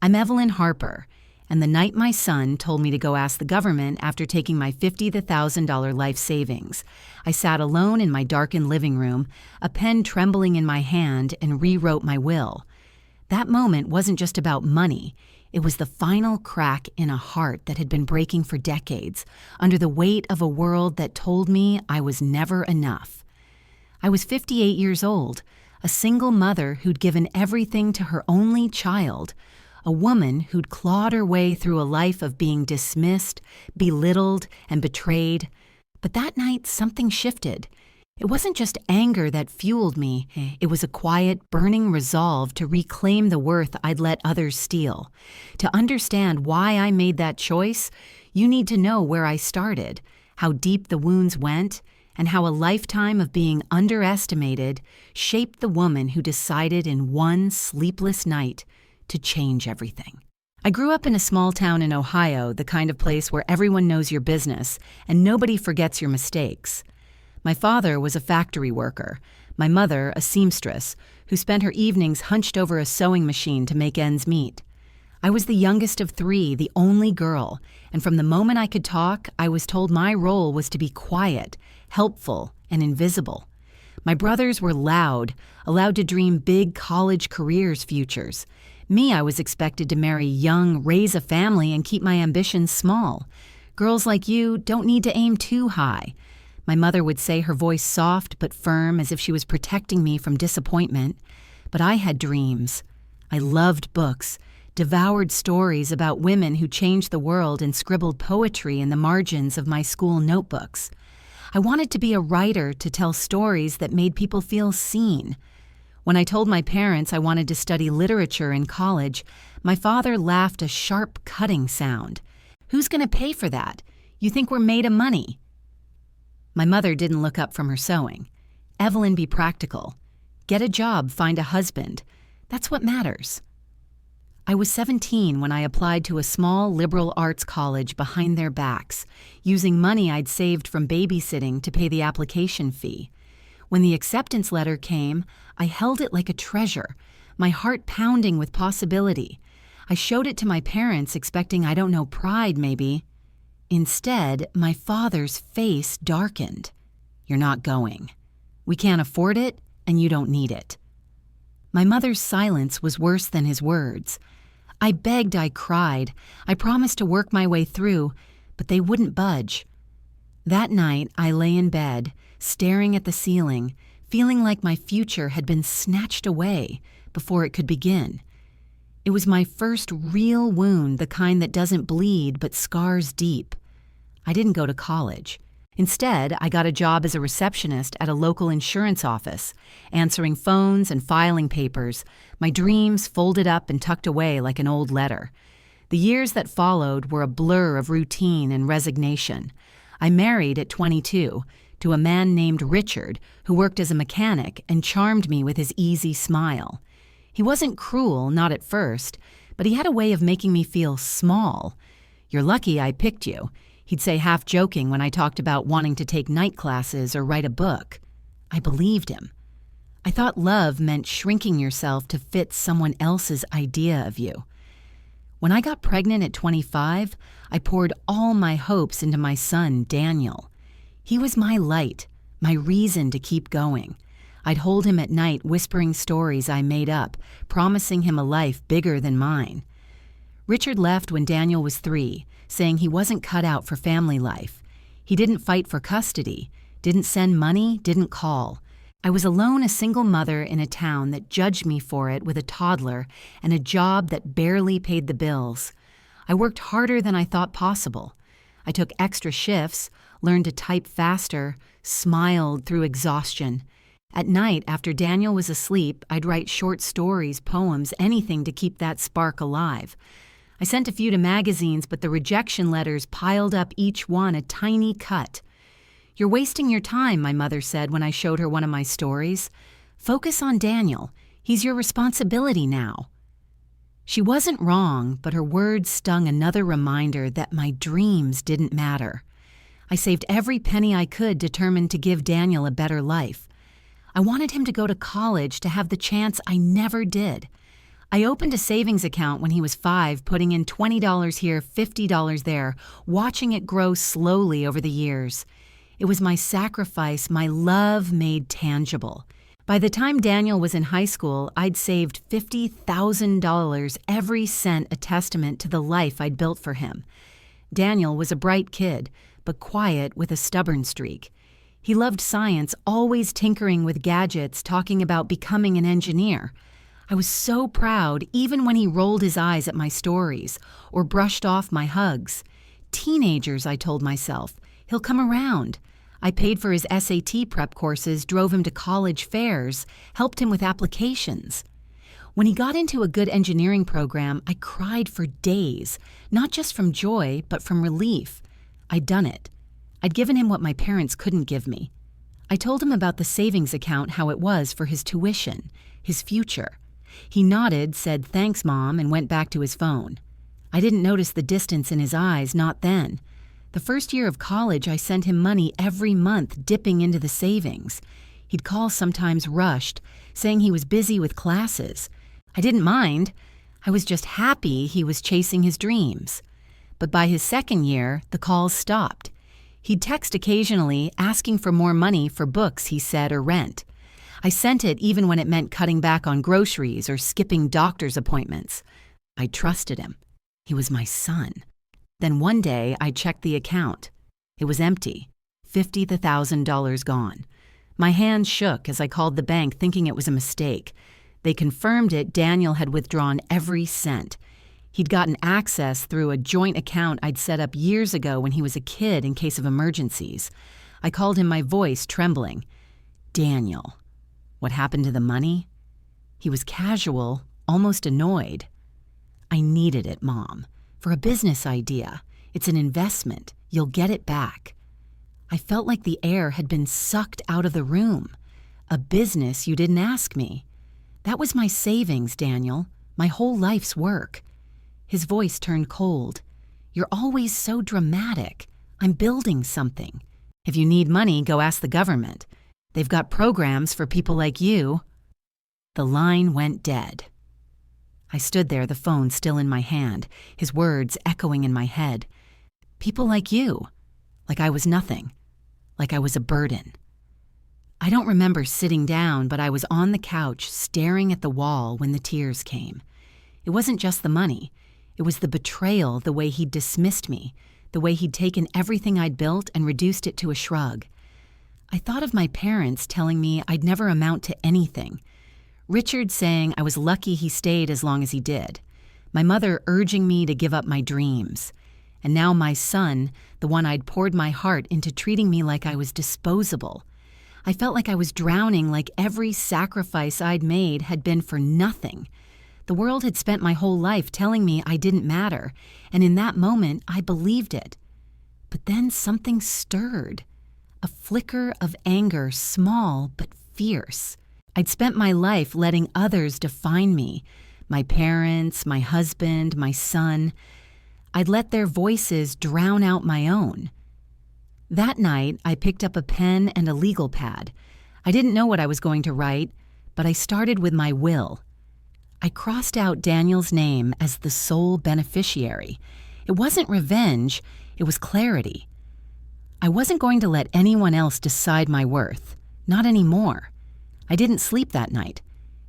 I'm Evelyn Harper, and the night my son told me to go ask the government after taking my $50,000 life savings, I sat alone in my darkened living room, a pen trembling in my hand, and rewrote my will. That moment wasn't just about money. It was the final crack in a heart that had been breaking for decades, under the weight of a world that told me I was never enough. I was 58 years old, a single mother who'd given everything to her only child, a woman who'd clawed her way through a life of being dismissed, belittled, and betrayed. But that night, something shifted. It wasn't just anger that fueled me. It was a quiet, burning resolve to reclaim the worth I'd let others steal. To understand why I made that choice, you need to know where I started, how deep the wounds went, and how a lifetime of being underestimated shaped the woman who decided in one sleepless night to change everything. I grew up in a small town in Ohio, the kind of place where everyone knows your business and nobody forgets your mistakes. My father was a factory worker, my mother a seamstress who spent her evenings hunched over a sewing machine to make ends meet. I was the youngest of three, the only girl, and from the moment I could talk, I was told my role was to be quiet, helpful, and invisible. My brothers were loud, allowed to dream big college careers futures. Me, I was expected to marry young, raise a family, and keep my ambitions small. Girls like you don't need to aim too high. My mother would say, her voice soft but firm, as if she was protecting me from disappointment. But I had dreams. I loved books, devoured stories about women who changed the world, and scribbled poetry in the margins of my school notebooks. I wanted to be a writer to tell stories that made people feel seen. When I told my parents I wanted to study literature in college, my father laughed a sharp, cutting sound. "Who's going to pay for that? You think we're made of money?" My mother didn't look up from her sewing. "Evelyn, be practical. Get a job, find a husband. That's what matters." I was 17 when I applied to a small liberal arts college behind their backs, using money I'd saved from babysitting to pay the application fee. When the acceptance letter came, I held it like a treasure, my heart pounding with possibility. I showed it to my parents, expecting, pride maybe. Instead, my father's face darkened. "You're not going. We can't afford it, and you don't need it." My mother's silence was worse than his words. I begged, I cried. I promised to work my way through, but they wouldn't budge. That night, I lay in bed, staring at the ceiling, feeling like my future had been snatched away before it could begin. It was my first real wound, the kind that doesn't bleed but scars deep. I didn't go to college. Instead, I got a job as a receptionist at a local insurance office, answering phones and filing papers, my dreams folded up and tucked away like an old letter. The years that followed were a blur of routine and resignation. I married at 22 to a man named Richard, who worked as a mechanic and charmed me with his easy smile. He wasn't cruel, not at first, but he had a way of making me feel small. "You're lucky I picked you," he'd say, half joking, when I talked about wanting to take night classes or write a book. I believed him. I thought love meant shrinking yourself to fit someone else's idea of you. When I got pregnant at 25, I poured all my hopes into my son, Daniel. He was my light, my reason to keep going. I'd hold him at night whispering stories I made up, promising him a life bigger than mine. Richard left when Daniel was 3, saying he wasn't cut out for family life. He didn't fight for custody, didn't send money, didn't call. I was alone, a single mother in a town that judged me for it, with a toddler and a job that barely paid the bills. I worked harder than I thought possible. I took extra shifts, learned to type faster, smiled through exhaustion. At night, after Daniel was asleep, I'd write short stories, poems, anything to keep that spark alive. I sent a few to magazines, but the rejection letters piled up, each one a tiny cut. "You're wasting your time," my mother said when I showed her one of my stories. "Focus on Daniel. He's your responsibility now." She wasn't wrong, but her words stung another reminder that my dreams didn't matter. I saved every penny I could, determined to give Daniel a better life. I wanted him to go to college, to have the chance I never did. I opened a savings account when he was 5, putting in $20 here, $50 there, watching it grow slowly over the years. It was my sacrifice, my love made tangible. By the time Daniel was in high school, I'd saved $50,000, every cent a testament to the life I'd built for him. Daniel was a bright kid, but quiet with a stubborn streak. He loved science, always tinkering with gadgets, talking about becoming an engineer. I was so proud even when he rolled his eyes at my stories or brushed off my hugs. Teenagers, I told myself, he'll come around. I paid for his SAT prep courses, drove him to college fairs, helped him with applications. When he got into a good engineering program, I cried for days, not just from joy, but from relief. I'd done it. I'd given him what my parents couldn't give me. I told him about the savings account, how it was for his tuition, his future. He nodded, said, "Thanks, Mom," and went back to his phone. I didn't notice the distance in his eyes, not then. The first year of college, I sent him money every month, dipping into the savings. He'd call sometimes rushed, saying he was busy with classes. I didn't mind. I was just happy he was chasing his dreams. But by his second year, the calls stopped. He'd text occasionally, asking for more money for books, he said, or rent. I sent it even when it meant cutting back on groceries or skipping doctor's appointments. I trusted him. He was my son. Then one day, I checked the account. It was empty, $50,000 gone. My hands shook as I called the bank, thinking it was a mistake. They confirmed it. Daniel had withdrawn every cent. He'd gotten access through a joint account I'd set up years ago when he was a kid in case of emergencies. I called him, my voice trembling. "Daniel, what happened to the money?" He was casual, almost annoyed. "I needed it, Mom. For a business idea. It's an investment. You'll get it back." I felt like the air had been sucked out of the room. "A business you didn't ask me." That was my savings, Daniel. My whole life's work. His voice turned cold. "You're always so dramatic. I'm building something. If you need money, go ask the government. They've got programs for people like you." The line went dead. I stood there, the phone still in my hand, his words echoing in my head. People like you. Like I was nothing. Like I was a burden. I don't remember sitting down, but I was on the couch staring at the wall when the tears came. It wasn't just the money. It was the betrayal, the way he'd dismissed me, the way he'd taken everything I'd built and reduced it to a shrug. I thought of my parents telling me I'd never amount to anything. Richard saying I was lucky he stayed as long as he did. My mother urging me to give up my dreams. And now my son, the one I'd poured my heart into, treating me like I was disposable. I felt like I was drowning, like every sacrifice I'd made had been for nothing. The world had spent my whole life telling me I didn't matter, and in that moment I believed it. But then something stirred. A flicker of anger, small but fierce. I'd spent my life letting others define me, my parents, my husband, my son. I'd let their voices drown out my own. That night, I picked up a pen and a legal pad. I didn't know what I was going to write, but I started with my will. I crossed out Daniel's name as the sole beneficiary. It wasn't revenge, it was clarity. I wasn't going to let anyone else decide my worth, not anymore. I didn't sleep that night.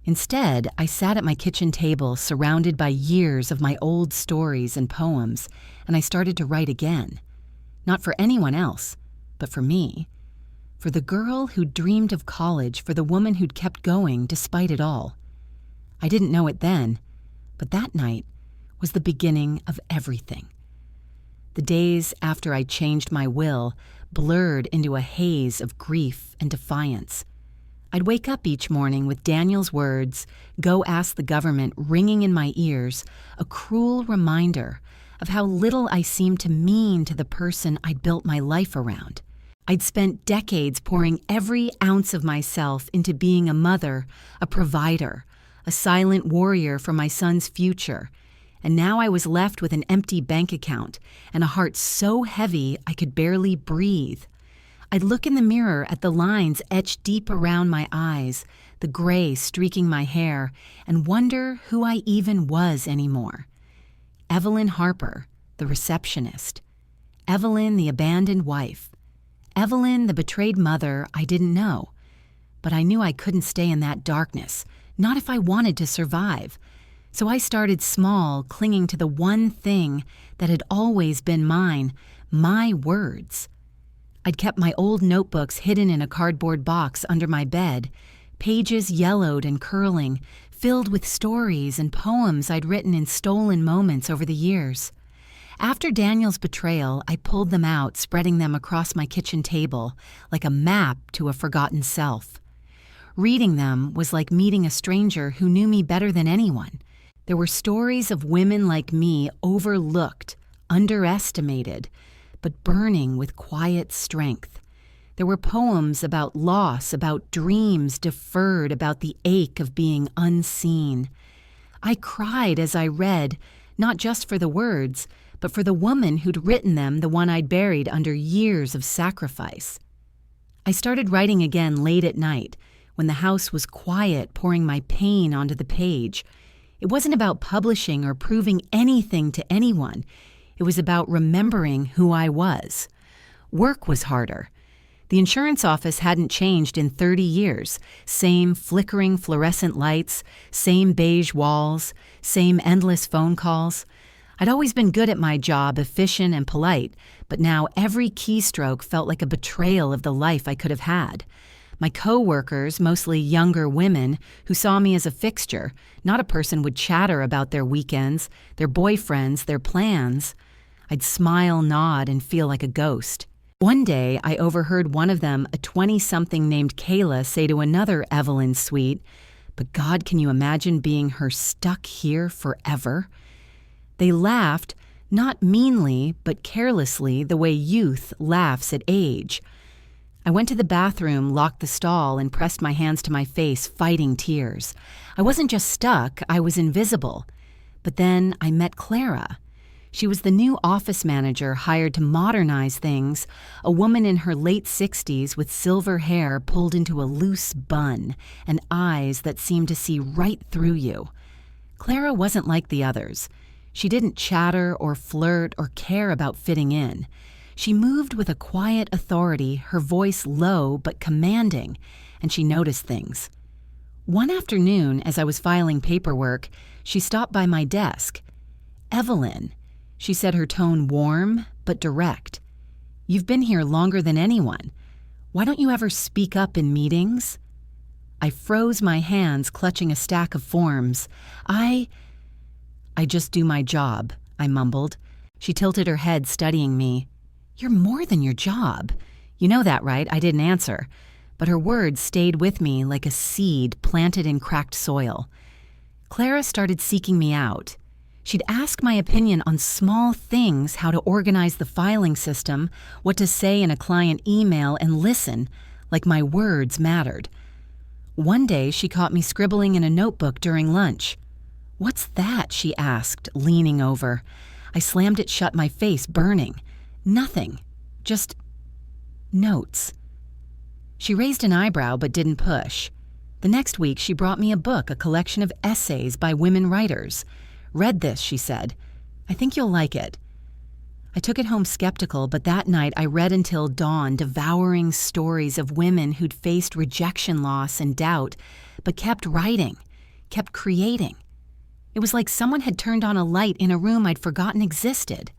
Instead, I sat at my kitchen table surrounded by years of my old stories and poems, and I started to write again. Not for anyone else, but for me. For the girl who dreamed of college, for the woman who'd kept going despite it all. I didn't know it then, but that night was the beginning of everything. The days after I changed my will blurred into a haze of grief and defiance. I'd wake up each morning with Daniel's words, "Go ask the government," ringing in my ears, a cruel reminder of how little I seemed to mean to the person I'd built my life around. I'd spent decades pouring every ounce of myself into being a mother, a provider, a silent warrior for my son's future, and now I was left with an empty bank account and a heart so heavy I could barely breathe. I'd look in the mirror at the lines etched deep around my eyes, the gray streaking my hair, and wonder who I even was anymore. Evelyn Harper, the receptionist. Evelyn, the abandoned wife. Evelyn, the betrayed mother I didn't know. But I knew I couldn't stay in that darkness, not if I wanted to survive. So I started small, clinging to the one thing that had always been mine, my words. I'd kept my old notebooks hidden in a cardboard box under my bed, pages yellowed and curling, filled with stories and poems I'd written in stolen moments over the years. After Daniel's betrayal, I pulled them out, spreading them across my kitchen table, like a map to a forgotten self. Reading them was like meeting a stranger who knew me better than anyone. There were stories of women like me overlooked, underestimated, but burning with quiet strength. There were poems about loss, about dreams deferred, about the ache of being unseen. I cried as I read, not just for the words, but for the woman who'd written them, the one I'd buried under years of sacrifice. I started writing again late at night, when the house was quiet, pouring my pain onto the page. It wasn't about publishing or proving anything to anyone. It was about remembering who I was. Work was harder. The insurance office hadn't changed in 30 years. Same flickering fluorescent lights, same beige walls, same endless phone calls. I'd always been good at my job, efficient and polite, but now every keystroke felt like a betrayal of the life I could have had. My co-workers, mostly younger women, who saw me as a fixture, not a person would chatter about their weekends, their boyfriends, their plans. I'd smile, nod, and feel like a ghost. One day, I overheard one of them, a 20-something named Kayla, say to another Evelyn sweet, "But God, can you imagine being her stuck here forever?" They laughed, not meanly, but carelessly, the way youth laughs at age. I went to the bathroom, locked the stall, and pressed my hands to my face, fighting tears. I wasn't just stuck, I was invisible. But then I met Clara. She was the new office manager hired to modernize things, a woman in her late 60s with silver hair pulled into a loose bun and eyes that seemed to see right through you. Clara wasn't like the others. She didn't chatter or flirt or care about fitting in. She moved with a quiet authority, her voice low but commanding, and she noticed things. One afternoon, as I was filing paperwork, she stopped by my desk. "Evelyn," she said, her tone warm but direct. "You've been here longer than anyone. Why don't you ever speak up in meetings?" I froze my hands, clutching a stack of forms. I just do my job," I mumbled. She tilted her head, studying me. "You're more than your job. You know that, right?" I didn't answer, but her words stayed with me like a seed planted in cracked soil. Clara started seeking me out. She'd ask my opinion on small things, how to organize the filing system, what to say in a client email, and listen, like my words mattered. One day, she caught me scribbling in a notebook during lunch. "What's that?" she asked, leaning over. I slammed it shut, my face burning. "Nothing. Just notes." She raised an eyebrow but didn't push. The next week, she brought me a book, a collection of essays by women writers. "Read this," she said. "I think you'll like it." I took it home skeptical, but that night I read until dawn, devouring stories of women who'd faced rejection, loss, and doubt, but kept writing, kept creating. It was like someone had turned on a light in a room I'd forgotten existed.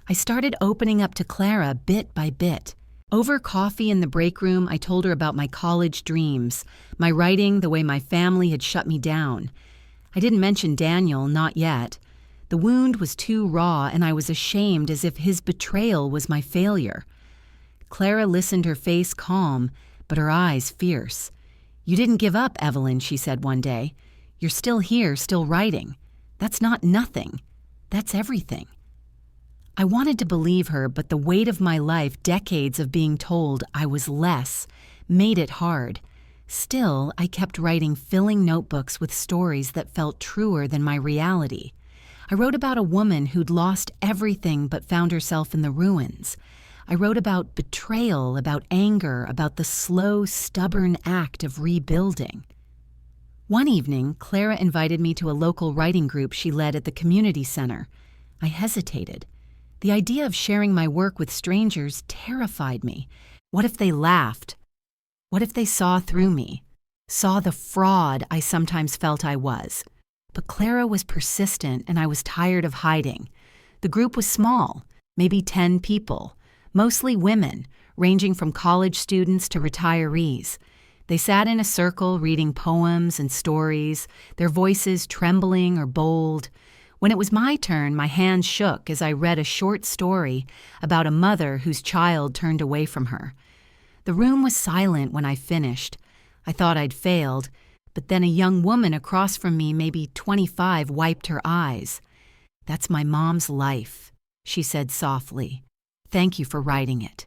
I started opening up to Clara bit by bit. Over coffee in the break room, I told her about my college dreams, my writing, the way my family had shut me down. I didn't mention Daniel, not yet. The wound was too raw, and I was ashamed, as if his betrayal was my failure. Clara listened, her face calm, but her eyes fierce. "You didn't give up, Evelyn," she said one day. "You're still here, still writing. That's not nothing. That's everything." I wanted to believe her, but the weight of my life, decades of being told I was less, made it hard. Still, I kept writing, filling notebooks with stories that felt truer than my reality. I wrote about a woman who'd lost everything but found herself in the ruins. I wrote about betrayal, about anger, about the slow, stubborn act of rebuilding. One evening, Clara invited me to a local writing group she led at the community center. I hesitated. The idea of sharing my work with strangers terrified me. What if they laughed? What if they saw through me? Saw the fraud I sometimes felt I was? But Clara was persistent and I was tired of hiding. The group was small, maybe 10 people, mostly women, ranging from college students to retirees. They sat in a circle reading poems and stories, their voices trembling or bold. When it was my turn, my hands shook as I read a short story about a mother whose child turned away from her. The room was silent when I finished. I thought I'd failed, but then a young woman across from me, maybe 25, wiped her eyes. "That's my mom's life," she said softly. "Thank you for writing it."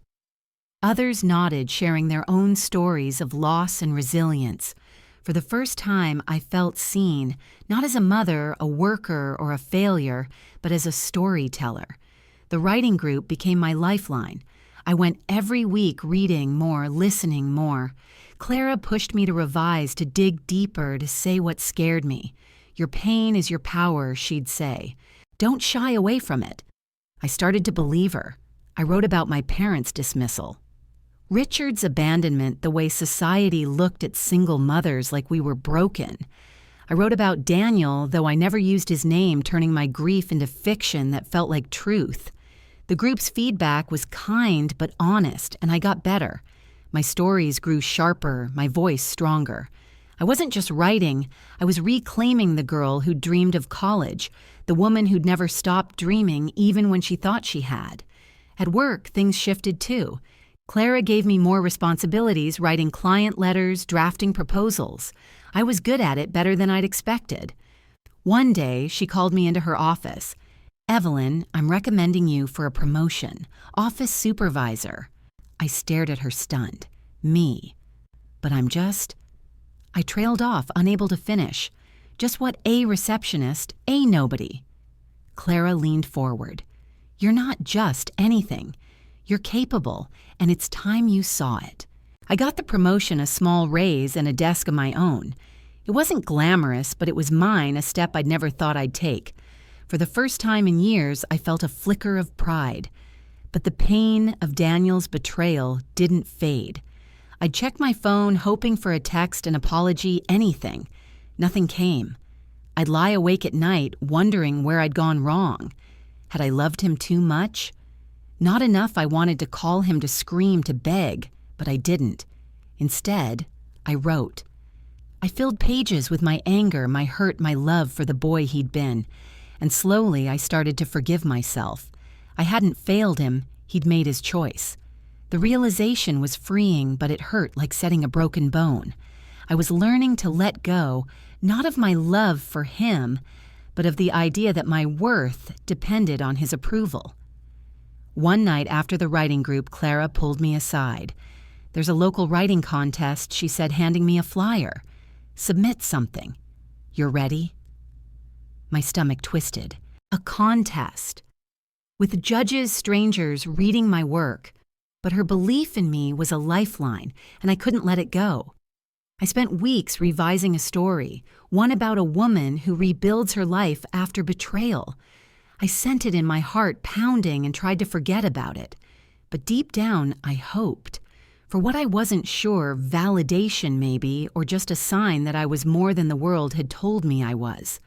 Others nodded, sharing their own stories of loss and resilience. For the first time, I felt seen, not as a mother, a worker, or a failure, but as a storyteller. The writing group became my lifeline. I went every week reading more, listening more. Clara pushed me to revise, to dig deeper, to say what scared me. "Your pain is your power," she'd say. "Don't shy away from it." I started to believe her. I wrote about my parents' dismissal. Richard's abandonment, the way society looked at single mothers like we were broken. I wrote about Daniel, though I never used his name, turning my grief into fiction that felt like truth. The group's feedback was kind but honest, and I got better. My stories grew sharper, my voice stronger. I wasn't just writing, I was reclaiming the girl who dreamed of college, the woman who'd never stopped dreaming even when she thought she had. At work, things shifted too. Clara gave me more responsibilities, writing client letters, drafting proposals. I was good at it, better than I'd expected. One day, she called me into her office. "Evelyn, I'm recommending you for a promotion. Office supervisor." I stared at her stunned. Me. But I trailed off, unable to finish. Just what a receptionist, a nobody. Clara leaned forward. "You're not just anything. You're capable, and it's time you saw it." I got the promotion, a small raise, and a desk of my own. It wasn't glamorous, but it was mine, a step I'd never thought I'd take. For the first time in years, I felt a flicker of pride. But the pain of Daniel's betrayal didn't fade. I'd check my phone, hoping for a text, an apology, anything. Nothing came. I'd lie awake at night, wondering where I'd gone wrong. Had I loved him too much? Not enough I wanted to call him, to scream, to beg, but I didn't. Instead, I wrote. I filled pages with my anger, my hurt, my love for the boy he'd been. And slowly I started to forgive myself. I hadn't failed him, he'd made his choice. The realization was freeing, but it hurt like setting a broken bone. I was learning to let go, not of my love for him, but of the idea that my worth depended on his approval. One night after the writing group, Clara pulled me aside. "There's a local writing contest," she said, handing me a flyer. "Submit something. You're ready?" My stomach twisted. A contest. With judges, strangers reading my work. But her belief in me was a lifeline, and I couldn't let it go. I spent weeks revising a story, one about a woman who rebuilds her life after betrayal. I sent it in my heart, pounding, and tried to forget about it. But deep down, I hoped. For what I wasn't sure, validation maybe, or just a sign that I was more than the world had told me I was.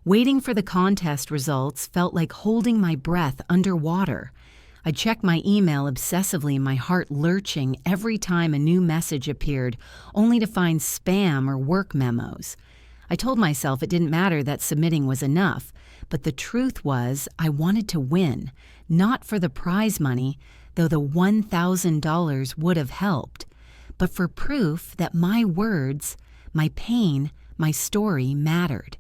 Waiting for the contest results felt like holding my breath underwater. I'd check my email obsessively, my heart lurching every time a new message appeared, only to find spam or work memos. I told myself it didn't matter that submitting was enough, but the truth was I wanted to win, not for the prize money, though the $1,000 would have helped, but for proof that my words, my pain, my story mattered.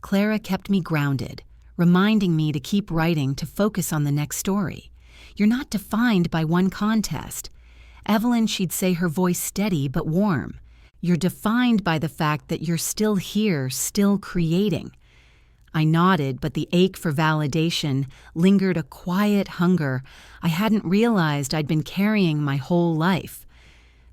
Clara kept me grounded, reminding me to keep writing, to focus on the next story. "You're not defined by one contest." Evelyn, she'd say, her voice steady but warm. "You're defined by the fact that you're still here, still creating." I nodded, but the ache for validation lingered, a quiet hunger I hadn't realized I'd been carrying my whole life.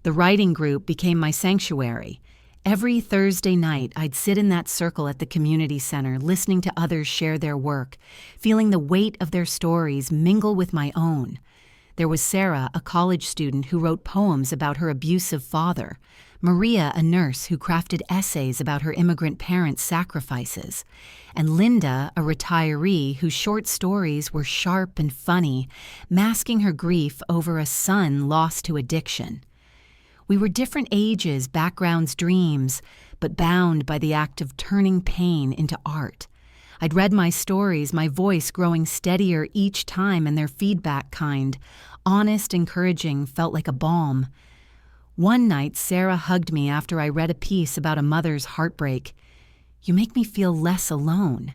The writing group became my sanctuary. Every Thursday night, I'd sit in that circle at the community center, listening to others share their work, feeling the weight of their stories mingle with my own. There was Sarah, a college student who wrote poems about her abusive father, Maria, a nurse who crafted essays about her immigrant parents' sacrifices, and Linda, a retiree whose short stories were sharp and funny, masking her grief over a son lost to addiction. We were different ages, backgrounds, dreams, but bound by the act of turning pain into art. I'd read my stories, my voice growing steadier each time, and their feedback kind, honest, encouraging, felt like a balm. One night, Sarah hugged me after I read a piece about a mother's heartbreak. "You make me feel less alone,"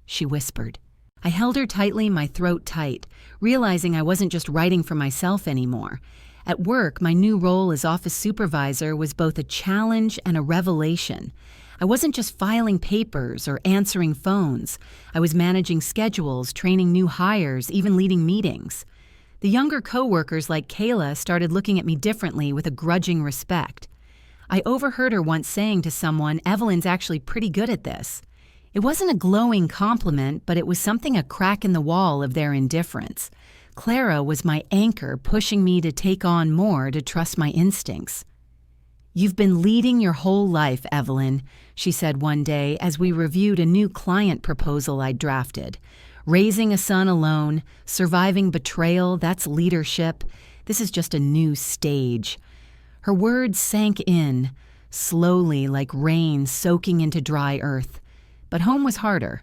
she whispered. I held her tightly, my throat tight, realizing I wasn't just writing for myself anymore. At work, my new role as office supervisor was both a challenge and a revelation. I wasn't just filing papers or answering phones. I was managing schedules, training new hires, even leading meetings. The younger coworkers like Kayla started looking at me differently with a grudging respect. I overheard her once saying to someone, "Evelyn's actually pretty good at this." It wasn't a glowing compliment, but it was something a crack in the wall of their indifference. Clara was my anchor, pushing me to take on more, to trust my instincts. "You've been leading your whole life, Evelyn," she said one day as we reviewed a new client proposal I'd drafted. "Raising a son alone, surviving betrayal, that's leadership. This is just a new stage." Her words sank in, slowly like rain soaking into dry earth. But home was harder.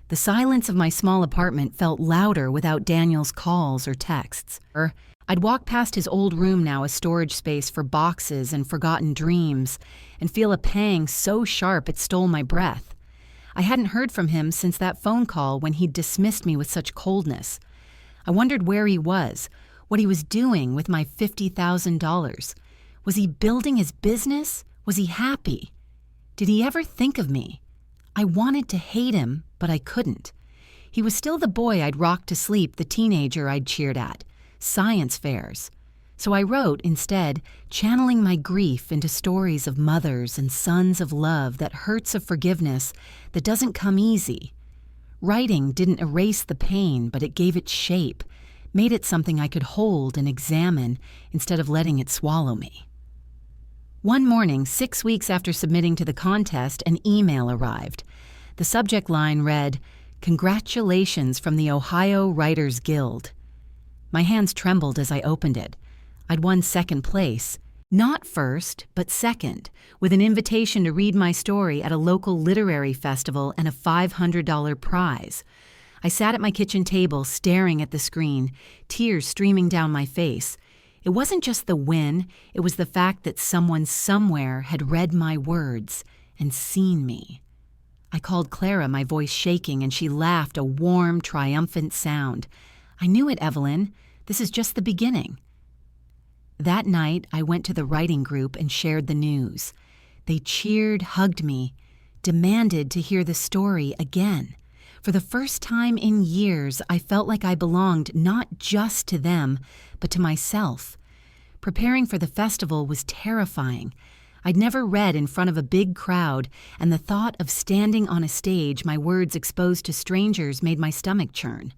The silence of my small apartment felt louder without Daniel's calls or texts. I'd walk past his old room, now a storage space for boxes and forgotten dreams, and feel a pang so sharp it stole my breath. I hadn't heard from him since that phone call when he'd dismissed me with such coldness. I wondered where he was, what he was doing with my $50,000. Was he building his business? Was he happy? Did he ever think of me? I wanted to hate him, but I couldn't. He was still the boy I'd rocked to sleep, the teenager I'd cheered at, science fairs. So I wrote, instead, channeling my grief into stories of mothers and sons of love, that hurts of forgiveness that doesn't come easy. Writing didn't erase the pain, but it gave it shape, made it something I could hold and examine instead of letting it swallow me. One morning, 6 weeks after submitting to the contest, an email arrived. The subject line read, "Congratulations from the Ohio Writers Guild." My hands trembled as I opened it. I'd won second place. Not first, but second, with an invitation to read my story at a local literary festival and a $500 prize. I sat at my kitchen table, staring at the screen, tears streaming down my face. It wasn't just the win, it was the fact that someone somewhere had read my words and seen me. I called Clara, my voice shaking, and she laughed, a warm, triumphant sound. "I knew it, Evelyn. This is just the beginning." That night, I went to the writing group and shared the news. They cheered, hugged me, demanded to hear the story again. For the first time in years, I felt like I belonged not just to them, but to myself. Preparing for the festival was terrifying. I'd never read in front of a big crowd, and the thought of standing on a stage, my words exposed to strangers, made my stomach churn.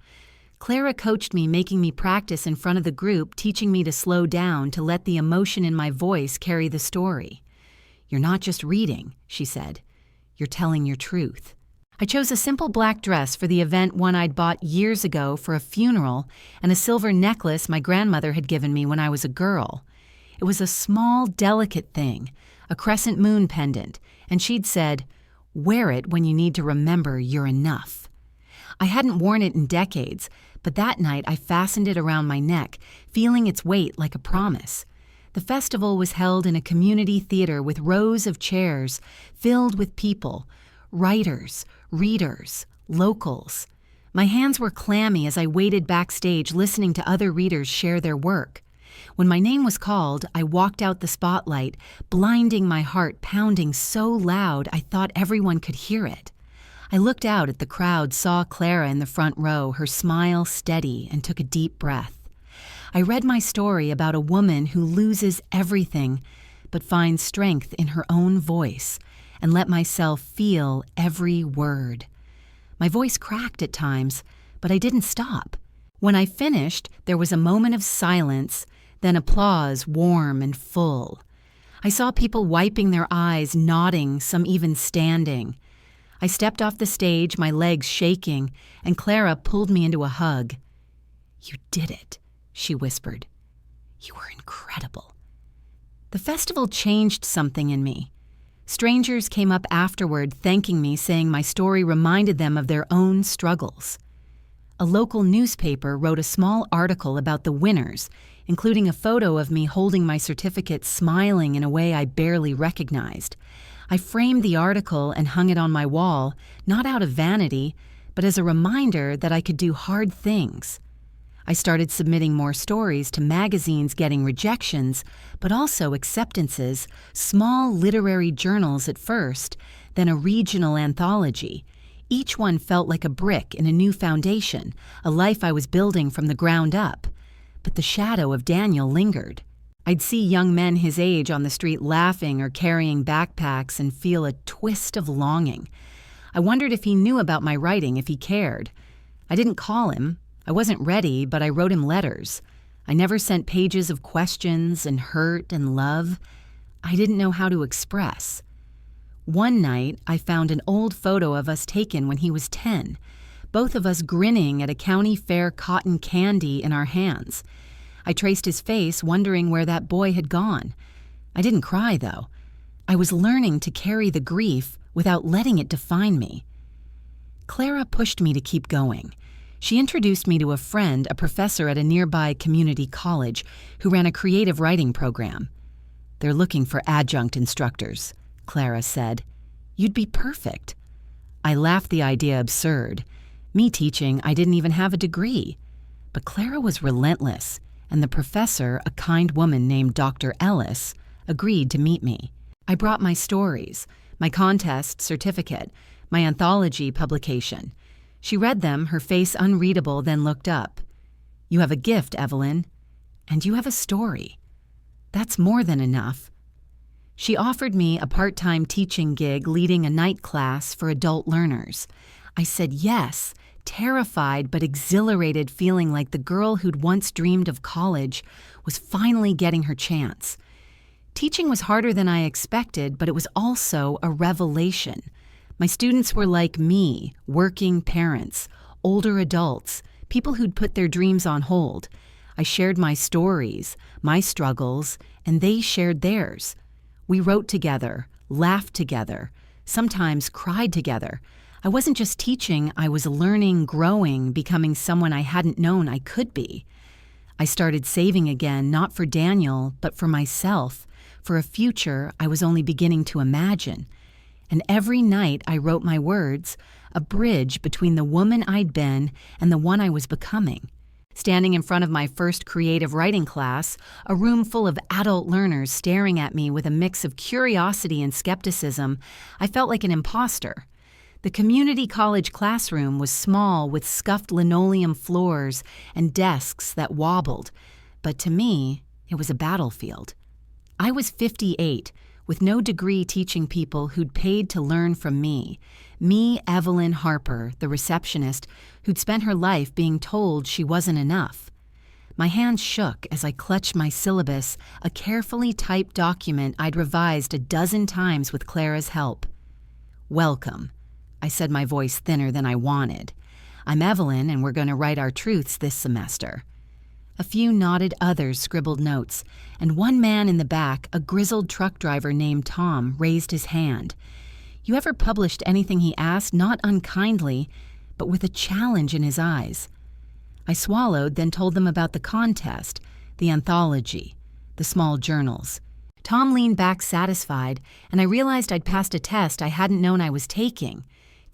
Clara coached me, making me practice in front of the group, teaching me to slow down, to let the emotion in my voice carry the story. "You're not just reading," she said. "You're telling your truth." I chose a simple black dress for the event, one I'd bought years ago for a funeral, and a silver necklace my grandmother had given me when I was a girl. It was a small, delicate thing, a crescent moon pendant, and she'd said, "Wear it when you need to remember you're enough." I hadn't worn it in decades, but that night I fastened it around my neck, feeling its weight like a promise. The festival was held in a community theater with rows of chairs filled with people, writers, readers, locals. My hands were clammy as I waited backstage, listening to other readers share their work. When my name was called, I walked out the spotlight, blinding my heart, pounding so loud I thought everyone could hear it. I looked out at the crowd, saw Clara in the front row, her smile steady, and took a deep breath. I read my story about a woman who loses everything, but find strength in her own voice and let myself feel every word. My voice cracked at times, but I didn't stop. When I finished, there was a moment of silence, then applause, warm and full. I saw people wiping their eyes, nodding, some even standing. I stepped off the stage, my legs shaking, and Clara pulled me into a hug. "You did it," she whispered. "You were incredible." The festival changed something in me. Strangers came up afterward thanking me, saying my story reminded them of their own struggles. A local newspaper wrote a small article about the winners, including a photo of me holding my certificate, smiling in a way I barely recognized. I framed the article and hung it on my wall, not out of vanity, but as a reminder that I could do hard things. I started submitting more stories to magazines, getting rejections, but also acceptances, small literary journals at first, then a regional anthology. Each one felt like a brick in a new foundation, a life I was building from the ground up. But the shadow of Daniel lingered. I'd see young men his age on the street laughing or carrying backpacks and feel a twist of longing. I wondered if he knew about my writing, if he cared. I didn't call him. I wasn't ready, but I wrote him letters. I never sent pages of questions and hurt and love. I didn't know how to express. One night, I found an old photo of us taken when he was 10, both of us grinning at a county fair cotton candy in our hands. I traced his face, wondering where that boy had gone. I didn't cry, though. I was learning to carry the grief without letting it define me. Clara pushed me to keep going. She introduced me to a friend, a professor at a nearby community college, who ran a creative writing program. "They're looking for adjunct instructors," Clara said. "You'd be perfect." I laughed the idea absurd. Me teaching, I didn't even have a degree. But Clara was relentless, and the professor, a kind woman named Dr. Ellis, agreed to meet me. I brought my stories, my contest certificate, my anthology publication. She read them, her face unreadable, then looked up. "You have a gift, Evelyn, and you have a story. That's more than enough." She offered me a part-time teaching gig leading a night class for adult learners. I said yes, terrified but exhilarated, feeling like the girl who'd once dreamed of college was finally getting her chance. Teaching was harder than I expected, but it was also a revelation. My students were like me, working parents, older adults, people who'd put their dreams on hold. I shared my stories, my struggles, and they shared theirs. We wrote together, laughed together, sometimes cried together. I wasn't just teaching, I was learning, growing, becoming someone I hadn't known I could be. I started saving again, not for Daniel, but for myself, for a future I was only beginning to imagine. And every night I wrote my words, a bridge between the woman I'd been and the one I was becoming. Standing in front of my first creative writing class, a room full of adult learners staring at me with a mix of curiosity and skepticism, I felt like an imposter. The community college classroom was small with scuffed linoleum floors and desks that wobbled, but to me, it was a battlefield. I was 58, with no degree, teaching people who'd paid to learn from me. Me, Evelyn Harper, the receptionist, who'd spent her life being told she wasn't enough. My hands shook as I clutched my syllabus, a carefully typed document I'd revised a dozen times with Clara's help. "Welcome," I said, my voice thinner than I wanted. "I'm Evelyn, and we're going to write our truths this semester." A few nodded, others scribbled notes, and one man in the back, a grizzled truck driver named Tom, raised his hand. You ever published anything, he asked, not unkindly, but with a challenge in his eyes. I swallowed, then told them about the contest, the anthology, the small journals. Tom leaned back satisfied, and I realized I'd passed a test I hadn't known I was taking.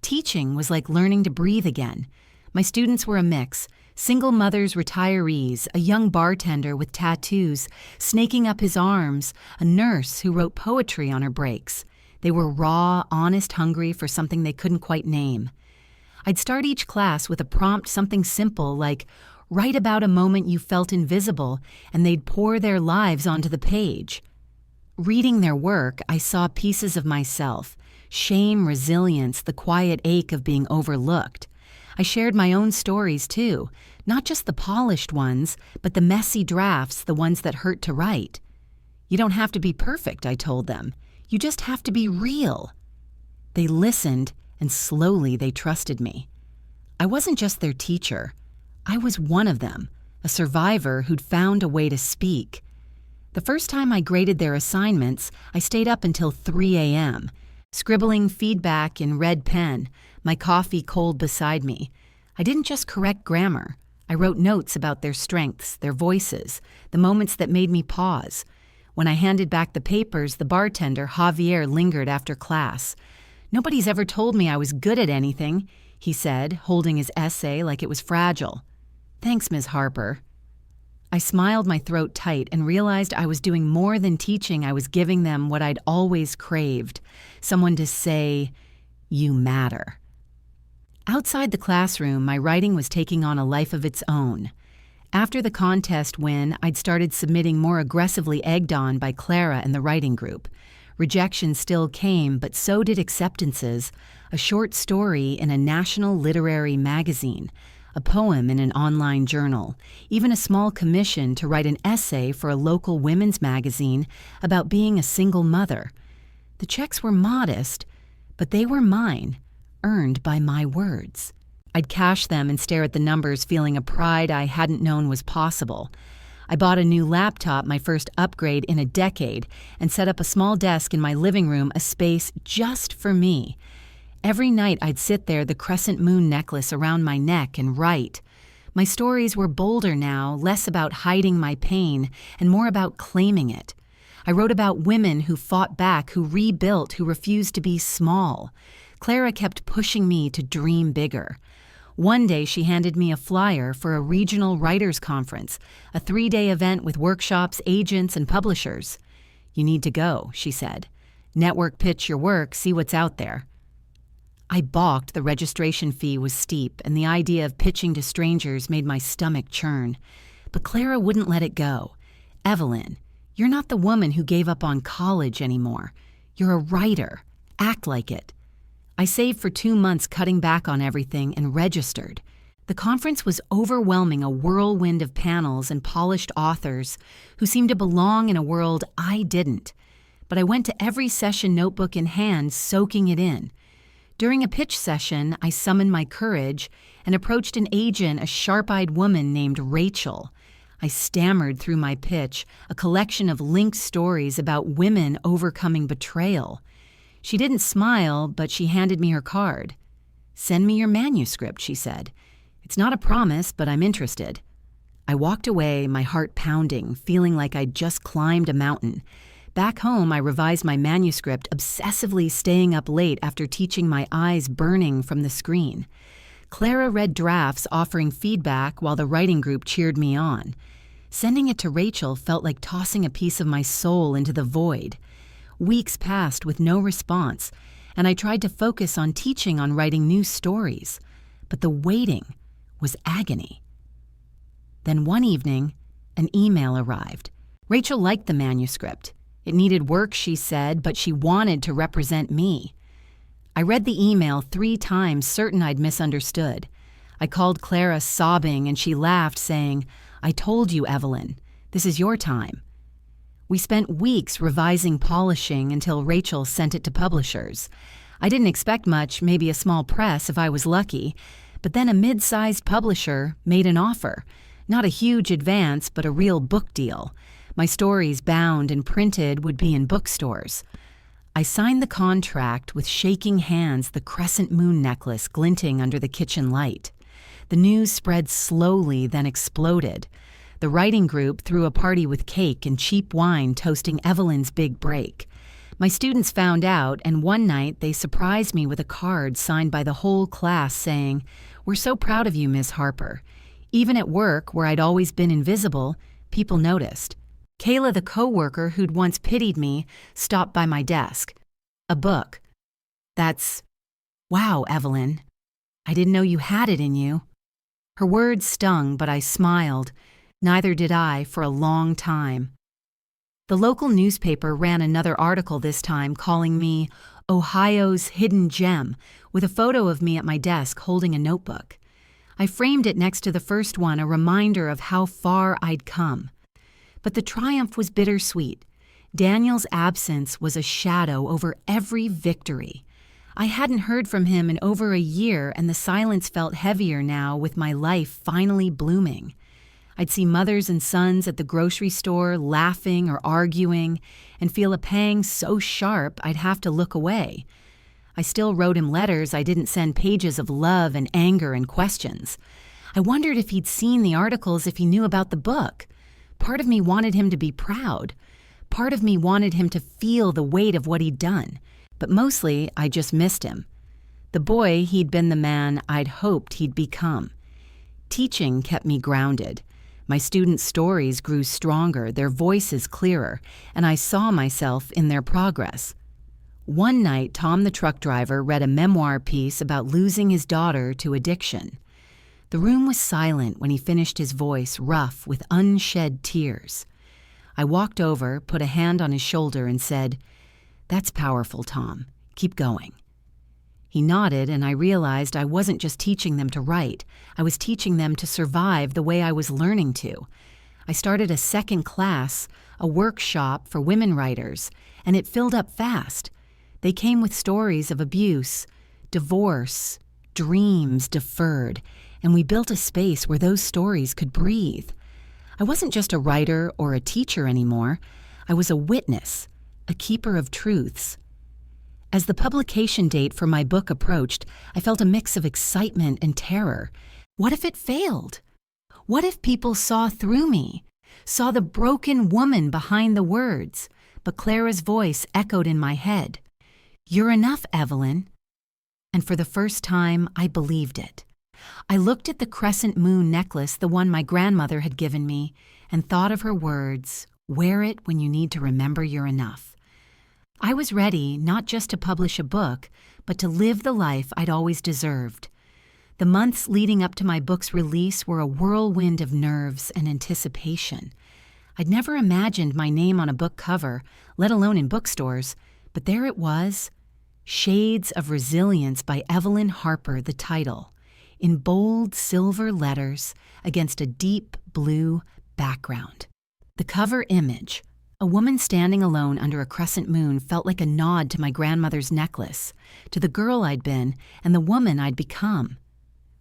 Teaching was like learning to breathe again. My students were a mix. Single mothers, retirees, a young bartender with tattoos, snaking up his arms, a nurse who wrote poetry on her breaks. They were raw, honest, hungry for something they couldn't quite name. I'd start each class with a prompt, something simple like, write about a moment you felt invisible, and they'd pour their lives onto the page. Reading their work, I saw pieces of myself: shame, resilience, the quiet ache of being overlooked. I shared my own stories too, not just the polished ones, but the messy drafts, the ones that hurt to write. You don't have to be perfect, I told them. You just have to be real. They listened, and slowly they trusted me. I wasn't just their teacher. I was one of them, a survivor who'd found a way to speak. The first time I graded their assignments, I stayed up until 3 a.m., scribbling feedback in red pen, my coffee cold beside me. I didn't just correct grammar. I wrote notes about their strengths, their voices, the moments that made me pause. When I handed back the papers, the bartender, Javier, lingered after class. "Nobody's ever told me I was good at anything," he said, holding his essay like it was fragile. "Thanks, Ms. Harper." I smiled my throat tight and realized I was doing more than teaching. I was giving them what I'd always craved: someone to say, "You matter." Outside the classroom, my writing was taking on a life of its own. After the contest win, I'd started submitting more aggressively, egged on by Clara and the writing group. Rejection still came, but so did acceptances: a short story in a national literary magazine, a poem in an online journal, even a small commission to write an essay for a local women's magazine about being a single mother. The checks were modest, but they were mine, earned by my words. I'd cash them and stare at the numbers, feeling a pride I hadn't known was possible. I bought a new laptop, my first upgrade in a decade, and set up a small desk in my living room, a space just for me. Every night I'd sit there, the crescent moon necklace around my neck, and write. My stories were bolder now, less about hiding my pain and more about claiming it. I wrote about women who fought back, who rebuilt, who refused to be small. Clara kept pushing me to dream bigger. One day she handed me a flyer for a regional writers' conference, a 3-day event with workshops, agents, and publishers. "You need to go," she said. "Network pitch your work, see what's out there." I balked. The registration fee was steep, and the idea of pitching to strangers made my stomach churn. But Clara wouldn't let it go. "Evelyn, you're not the woman who gave up on college anymore. You're a writer. Act like it." I saved for 2 months, cutting back on everything, and registered. The conference was overwhelming, a whirlwind of panels and polished authors who seemed to belong in a world I didn't. But I went to every session, notebook in hand, soaking it in. During a pitch session, I summoned my courage and approached an agent, a sharp-eyed woman named Rachel. I stammered through my pitch, a collection of linked stories about women overcoming betrayal. She didn't smile, but she handed me her card. "Send me your manuscript," she said. "It's not a promise, but I'm interested." I walked away, my heart pounding, feeling like I'd just climbed a mountain. Back home, I revised my manuscript, obsessively staying up late after teaching, my eyes burning from the screen. Clara read drafts, offering feedback, while the writing group cheered me on. Sending it to Rachel felt like tossing a piece of my soul into the void. Weeks passed with no response, and I tried to focus on teaching, on writing new stories. But the waiting was agony. Then one evening, an email arrived. Rachel liked the manuscript. It needed work, she said, but she wanted to represent me. I read the email 3 times, certain I'd misunderstood. I called Clara sobbing, and she laughed, saying, "I told you, Evelyn, this is your time." We spent weeks revising, polishing, until Rachel sent it to publishers. I didn't expect much, maybe a small press if I was lucky, but then a mid-sized publisher made an offer. Not a huge advance, but a real book deal. My stories, bound and printed, would be in bookstores. I signed the contract with shaking hands, the crescent moon necklace glinting under the kitchen light. The news spread slowly, then exploded. The writing group threw a party with cake and cheap wine, toasting Evelyn's big break. My students found out, and one night they surprised me with a card signed by the whole class saying, "We're so proud of you, Ms. Harper." Even at work, where I'd always been invisible, people noticed. Kayla, the coworker who'd once pitied me, stopped by my desk. "A book. Wow, Evelyn. I didn't know you had it in you." Her words stung, but I smiled. Neither did I for a long time. The local newspaper ran another article this time calling me Ohio's hidden gem, with a photo of me at my desk holding a notebook. I framed it next to the first one, a reminder of how far I'd come. But the triumph was bittersweet. Daniel's absence was a shadow over every victory. I hadn't heard from him in over a year, and the silence felt heavier now with my life finally blooming. I'd see mothers and sons at the grocery store laughing or arguing and feel a pang so sharp I'd have to look away. I still wrote him letters I didn't send, pages of love and anger and questions. I wondered if he'd seen the articles, if he knew about the book. Part of me wanted him to be proud. Part of me wanted him to feel the weight of what he'd done. But mostly, I just missed him. The boy, he'd been the man I'd hoped he'd become. Teaching kept me grounded. My students' stories grew stronger, their voices clearer, and I saw myself in their progress. One night, Tom the truck driver read a memoir piece about losing his daughter to addiction. The room was silent when he finished, his voice rough with unshed tears. I walked over, put a hand on his shoulder, and said, "That's powerful, Tom. Keep going." He nodded, and I realized I wasn't just teaching them to write. I was teaching them to survive the way I was learning to. I started a second class, a workshop for women writers, and it filled up fast. They came with stories of abuse, divorce, dreams deferred, and we built a space where those stories could breathe. I wasn't just a writer or a teacher anymore. I was a witness, a keeper of truths. As the publication date for my book approached, I felt a mix of excitement and terror. What if it failed? What if people saw through me, saw the broken woman behind the words? But Clara's voice echoed in my head. "You're enough, Evelyn." And for the first time, I believed it. I looked at the crescent moon necklace, the one my grandmother had given me, and thought of her words, "Wear it when you need to remember you're enough." I was ready not just to publish a book, but to live the life I'd always deserved. The months leading up to my book's release were a whirlwind of nerves and anticipation. I'd never imagined my name on a book cover, let alone in bookstores, but there it was, Shades of Resilience by Evelyn Harper, the title, in bold silver letters against a deep blue background. The cover image, a woman standing alone under a crescent moon, felt like a nod to my grandmother's necklace, to the girl I'd been and the woman I'd become.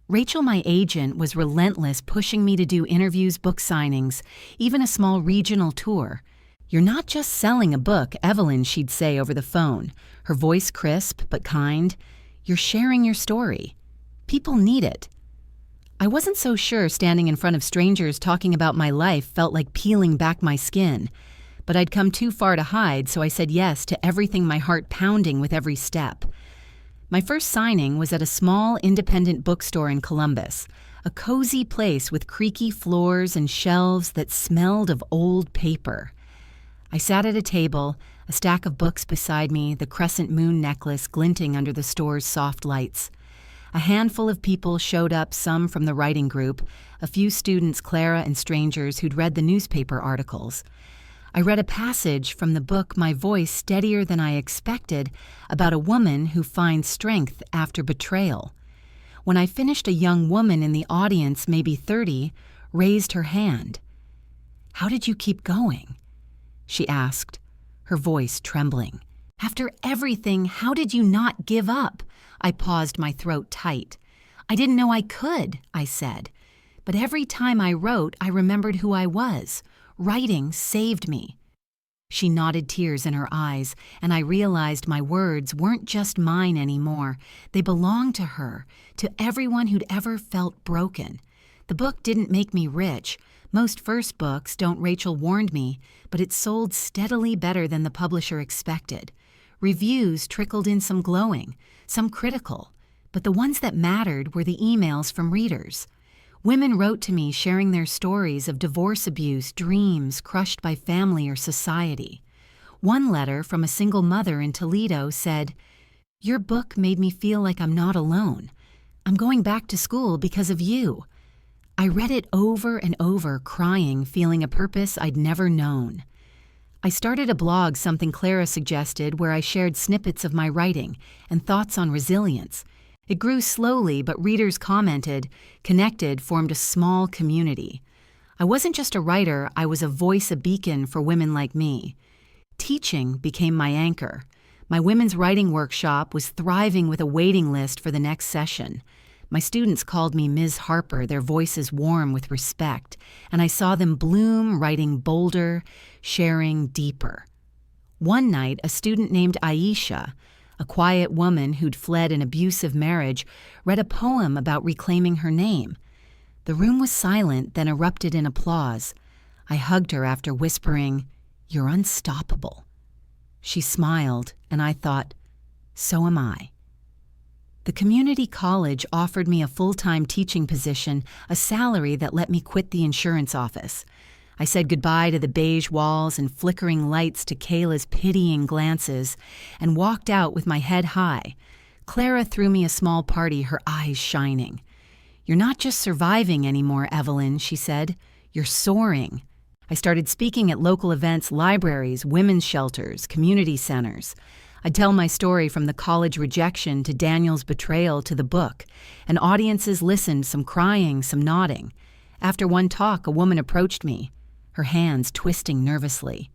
Rachel, my agent, was relentless, pushing me to do interviews, book signings, even a small regional tour. "You're not just selling a book, Evelyn," she'd say over the phone, her voice crisp but kind. "You're sharing your story. People need it." I wasn't so sure standing in front of strangers talking about my life felt like peeling back my skin. But I'd come too far to hide, so I said yes to everything, my heart pounding with every step. My first signing was at a small independent bookstore in Columbus, a cozy place with creaky floors and shelves that smelled of old paper. I sat at a table, a stack of books beside me, the crescent moon necklace glinting under the store's soft lights. A handful of people showed up, some from the writing group, a few students, Clara, and strangers who'd read the newspaper articles. I read a passage from the book, my voice steadier than I expected, about a woman who finds strength after betrayal. When I finished, a young woman in the audience, maybe 30, raised her hand. "How did you keep going?" she asked, her voice trembling. "After everything, how did you not give up?" I paused, my throat tight. "I didn't know I could," I said. But every time I wrote, I remembered who I was. Writing saved me. She nodded, tears in her eyes, and I realized my words weren't just mine anymore. They belonged to her, to everyone who'd ever felt broken. The book didn't make me rich. Most first books don't, Rachel warned me, but it sold steadily better than the publisher expected. Reviews trickled in, some glowing, some critical, but the ones that mattered were the emails from readers. Women wrote to me sharing their stories of divorce abuse, dreams crushed by family or society. One letter from a single mother in Toledo said, "Your book made me feel like I'm not alone. I'm going back to school because of you." I read it over and over, crying, feeling a purpose I'd never known. I started a blog, something Clara suggested, where I shared snippets of my writing and thoughts on resilience. It grew slowly, but readers commented, connected, formed a small community. I wasn't just a writer, I was a voice, a beacon for women like me. Teaching became my anchor. My women's writing workshop was thriving with a waiting list for the next session. My students called me Ms. Harper, their voices warm with respect, and I saw them bloom, writing bolder, sharing deeper. One night, a student named Aisha, a quiet woman who'd fled an abusive marriage, read a poem about reclaiming her name. The room was silent, then erupted in applause. I hugged her after whispering, "You're unstoppable." She smiled, and I thought, so am I. The community college offered me a full-time teaching position, a salary that let me quit the insurance office. I said goodbye to the beige walls and flickering lights, to Kayla's pitying glances, and walked out with my head high. Clara threw me a small party, her eyes shining. "You're not just surviving anymore, Evelyn," she said. "You're soaring." I started speaking at local events, libraries, women's shelters, community centers. I'd tell my story from the college rejection to Daniel's betrayal to the book, and audiences listened, some crying, some nodding. After one talk, a woman approached me, her hands twisting nervously.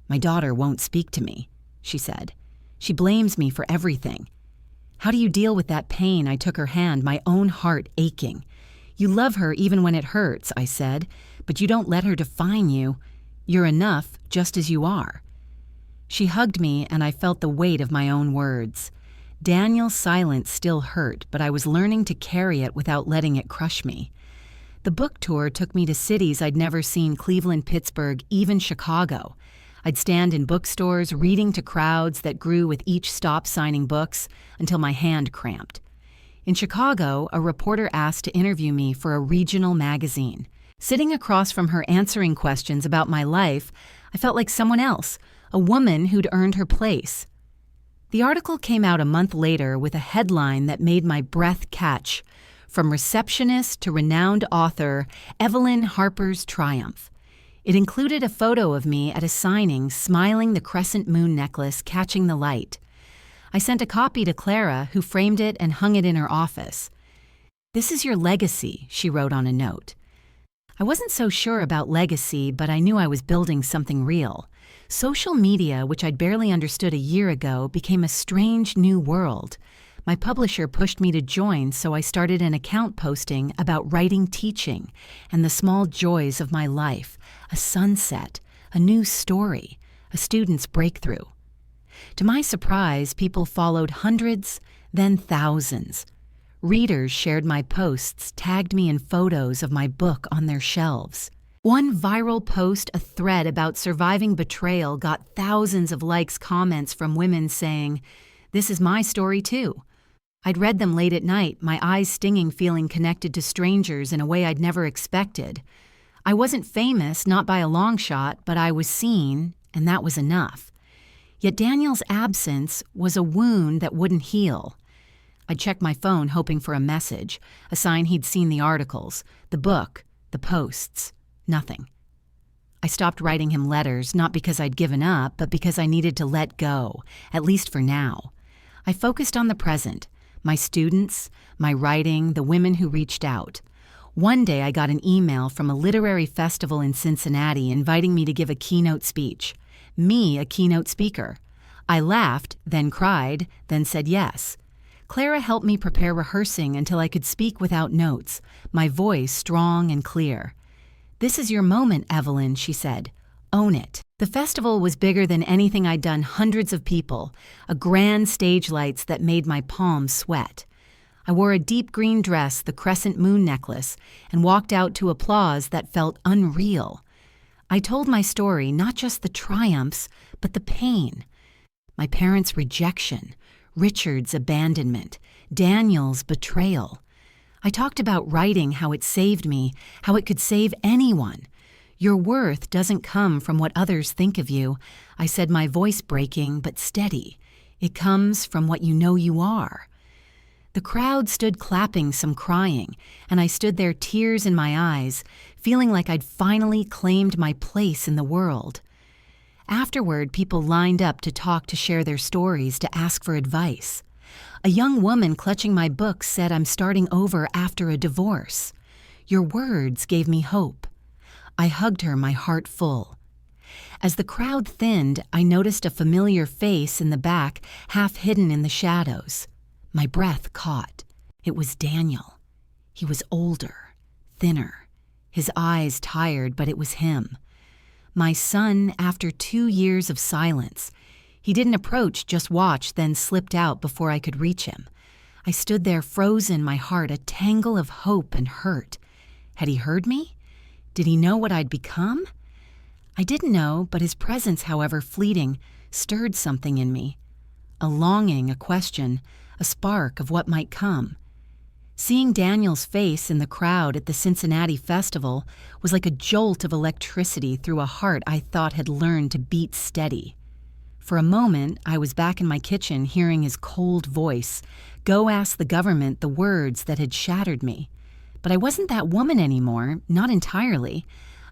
"My daughter won't speak to me," she said. "She blames me for everything." "How do you deal with that pain?" I took her hand, my own heart aching. "You love her even when it hurts," I said, "but you don't let her define you. You're enough just as you are." She hugged me, and I felt the weight of my own words. Daniel's silence still hurt, but I was learning to carry it without letting it crush me. The book tour took me to cities I'd never seen: Cleveland, Pittsburgh, even Chicago. I'd stand in bookstores, reading to crowds that grew with each stop, signing books, until my hand cramped. In Chicago, a reporter asked to interview me for a regional magazine. Sitting across from her answering questions about my life, I felt like someone else, a woman who'd earned her place. The article came out a month later with a headline that made my breath catch: "From receptionist to renowned author, Evelyn Harper's triumph." It included a photo of me at a signing, smiling, the crescent moon necklace catching the light. I sent a copy to Clara, who framed it and hung it in her office. "This is your legacy," she wrote on a note. I wasn't so sure about legacy, but I knew I was building something real. Social media, which I'd barely understood a year ago, became a strange new world. My publisher pushed me to join, so I started an account posting about writing, teaching, and the small joys of my life: a sunset, a new story, a student's breakthrough. To my surprise, people followed hundreds, then thousands. Readers shared my posts, tagged me in photos of my book on their shelves. One viral post, a thread about surviving betrayal, got thousands of likes, comments from women saying, "This is my story too." I'd read them late at night, my eyes stinging, feeling connected to strangers in a way I'd never expected. I wasn't famous, not by a long shot, but I was seen, and that was enough. Yet Daniel's absence was a wound that wouldn't heal. I'd check my phone hoping for a message, a sign he'd seen the articles, the book, the posts. Nothing. I stopped writing him letters, not because I'd given up, but because I needed to let go, at least for now. I focused on the present, my students, my writing, the women who reached out. One day I got an email from a literary festival in Cincinnati inviting me to give a keynote speech. Me, a keynote speaker. I laughed, then cried, then said yes. Clara helped me prepare rehearsing until I could speak without notes, my voice strong and clear. "This is your moment, Evelyn," she said. "Own it." The festival was bigger than anything I'd done, hundreds of people, a grand stage lights that made my palms sweat. I wore a deep green dress, the crescent moon necklace, and walked out to applause that felt unreal. I told my story, not just the triumphs, but the pain. My parents' rejection, Richard's abandonment, Daniel's betrayal. I talked about writing, how it saved me, how it could save anyone. Your worth doesn't come from what others think of you, I said, my voice breaking but steady. It comes from what you know you are. The crowd stood clapping, some crying, and I stood there, tears in my eyes, feeling like I'd finally claimed my place in the world. Afterward, people lined up to talk, to share their stories, to ask for advice. A young woman clutching my book said I'm starting over after a divorce. Your words gave me hope. I hugged her, my heart full. As the crowd thinned, I noticed a familiar face in the back, half hidden in the shadows. My breath caught. It was Daniel. He was older, thinner, his eyes tired, but it was him. My son, after 2 years of silence. He didn't approach, just watched, then slipped out before I could reach him. I stood there frozen, my heart a tangle of hope and hurt. Had he heard me? Did he know what I'd become? I didn't know, but his presence, however fleeting, stirred something in me. A longing, a question, a spark of what might come. Seeing Daniel's face in the crowd at the Cincinnati Festival was like a jolt of electricity through a heart I thought had learned to beat steady. For a moment, I was back in my kitchen hearing his cold voice, go ask the government, the words that had shattered me. But I wasn't that woman anymore, not entirely.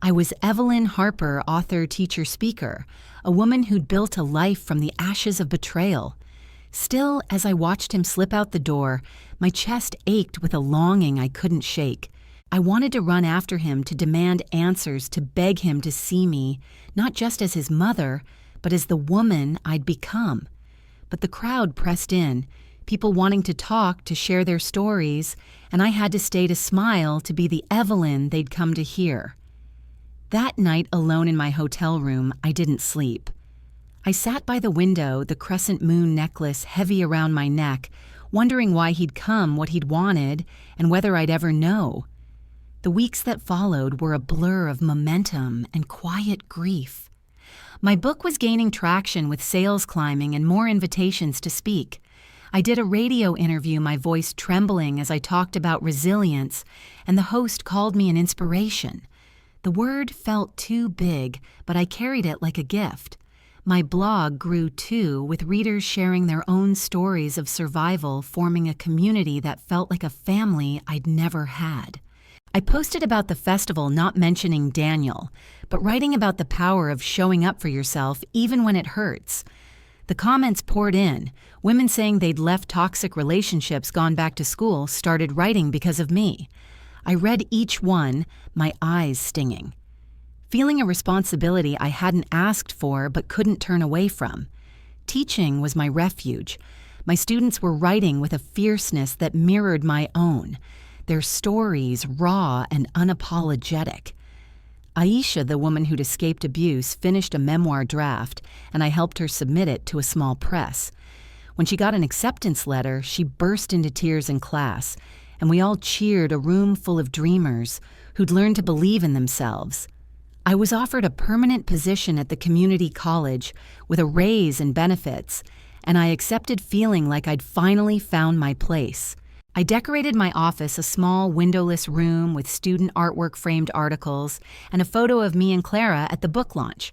I was Evelyn Harper, author, teacher, speaker, a woman who'd built a life from the ashes of betrayal. Still, as I watched him slip out the door, my chest ached with a longing I couldn't shake. I wanted to run after him, to demand answers, to beg him to see me, not just as his mother, but as the woman I'd become. But the crowd pressed in, people wanting to talk, to share their stories, and I had to stay to smile, to be the Evelyn they'd come to hear. That night, alone in my hotel room, I didn't sleep. I sat by the window, the crescent moon necklace heavy around my neck, wondering why he'd come, what he'd wanted, and whether I'd ever know. The weeks that followed were a blur of momentum and quiet grief. My book was gaining traction with sales climbing and more invitations to speak. I did a radio interview, my voice trembling as I talked about resilience, and the host called me an inspiration. The word felt too big, but I carried it like a gift. My blog grew too, with readers sharing their own stories of survival, forming a community that felt like a family I'd never had. I posted about the festival, not mentioning Daniel, but writing about the power of showing up for yourself even when it hurts. The comments poured in. Women saying they'd left toxic relationships, gone back to school, started writing because of me. I read each one, my eyes stinging. Feeling a responsibility I hadn't asked for but couldn't turn away from. Teaching was my refuge. My students were writing with a fierceness that mirrored my own, their stories raw and unapologetic. Aisha, the woman who'd escaped abuse, finished a memoir draft, and I helped her submit it to a small press. When she got an acceptance letter, she burst into tears in class, and we all cheered, a room full of dreamers who'd learned to believe in themselves. I was offered a permanent position at the community college with a raise and benefits, and I accepted, feeling like I'd finally found my place. I decorated my office, a small windowless room with student artwork, framed articles, and a photo of me and Clara at the book launch.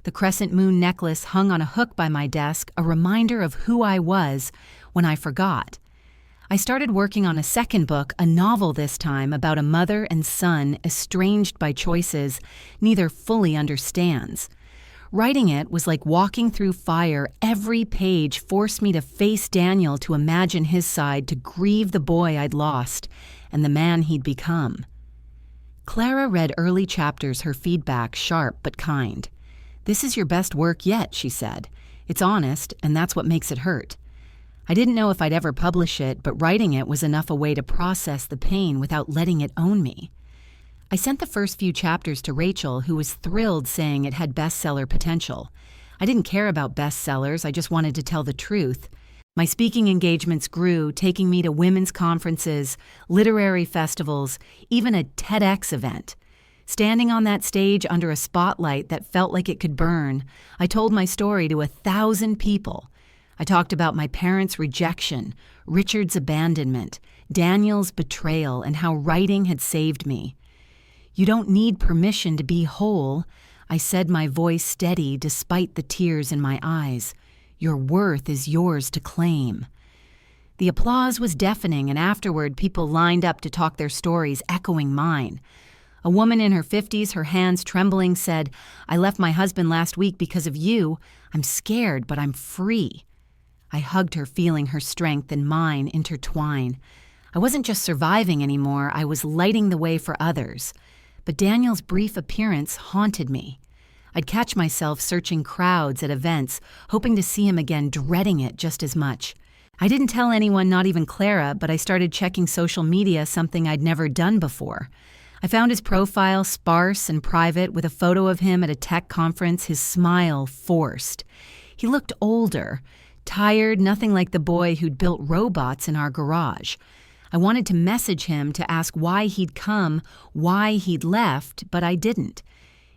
The crescent moon necklace hung on a hook by my desk, a reminder of who I was when I forgot. I started working on a second book, a novel this time, about a mother and son estranged by choices neither fully understands. Writing it was like walking through fire. Every page forced me to face Daniel, to imagine his side, to grieve the boy I'd lost and the man he'd become. Clara read early chapters, her feedback sharp but kind. "This is your best work yet," she said. "It's honest, and that's what makes it hurt." I didn't know if I'd ever publish it, but writing it was enough a way to process the pain without letting it own me. I sent the first few chapters to Rachel, who was thrilled, saying it had bestseller potential. I didn't care about bestsellers, I just wanted to tell the truth. My speaking engagements grew, taking me to women's conferences, literary festivals, even a TEDx event. Standing on that stage under a spotlight that felt like it could burn, I told my story to 1,000 people. I talked about my parents' rejection, Richard's abandonment, Daniel's betrayal, and how writing had saved me. "You don't need permission to be whole," I said, my voice steady despite the tears in my eyes. "Your worth is yours to claim." The applause was deafening, and afterward people lined up to talk their stories, echoing mine. A woman in her 50s, her hands trembling, said, "I left my husband last week because of you. I'm scared, but I'm free." I hugged her, feeling her strength and mine intertwine. I wasn't just surviving anymore, I was lighting the way for others. But Daniel's brief appearance haunted me. I'd catch myself searching crowds at events, hoping to see him again, dreading it just as much. I didn't tell anyone, not even Clara, but I started checking social media, something I'd never done before. I found his profile sparse and private, with a photo of him at a tech conference, his smile forced. He looked older, tired, nothing like the boy who'd built robots in our garage. I wanted to message him to ask why he'd come, why he'd left, but I didn't.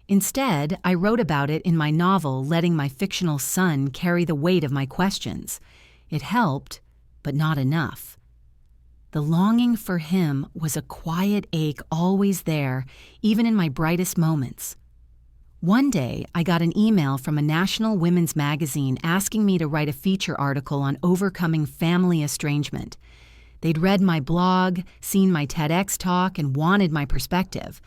Instead, I wrote about it in my novel, letting my fictional son carry the weight of my questions. It helped, but not enough. The longing for him was a quiet ache always there, even in my brightest moments. One day, I got an email from a national women's magazine asking me to write a feature article on overcoming family estrangement. They'd read my blog, seen my TEDx talk, and wanted my perspective.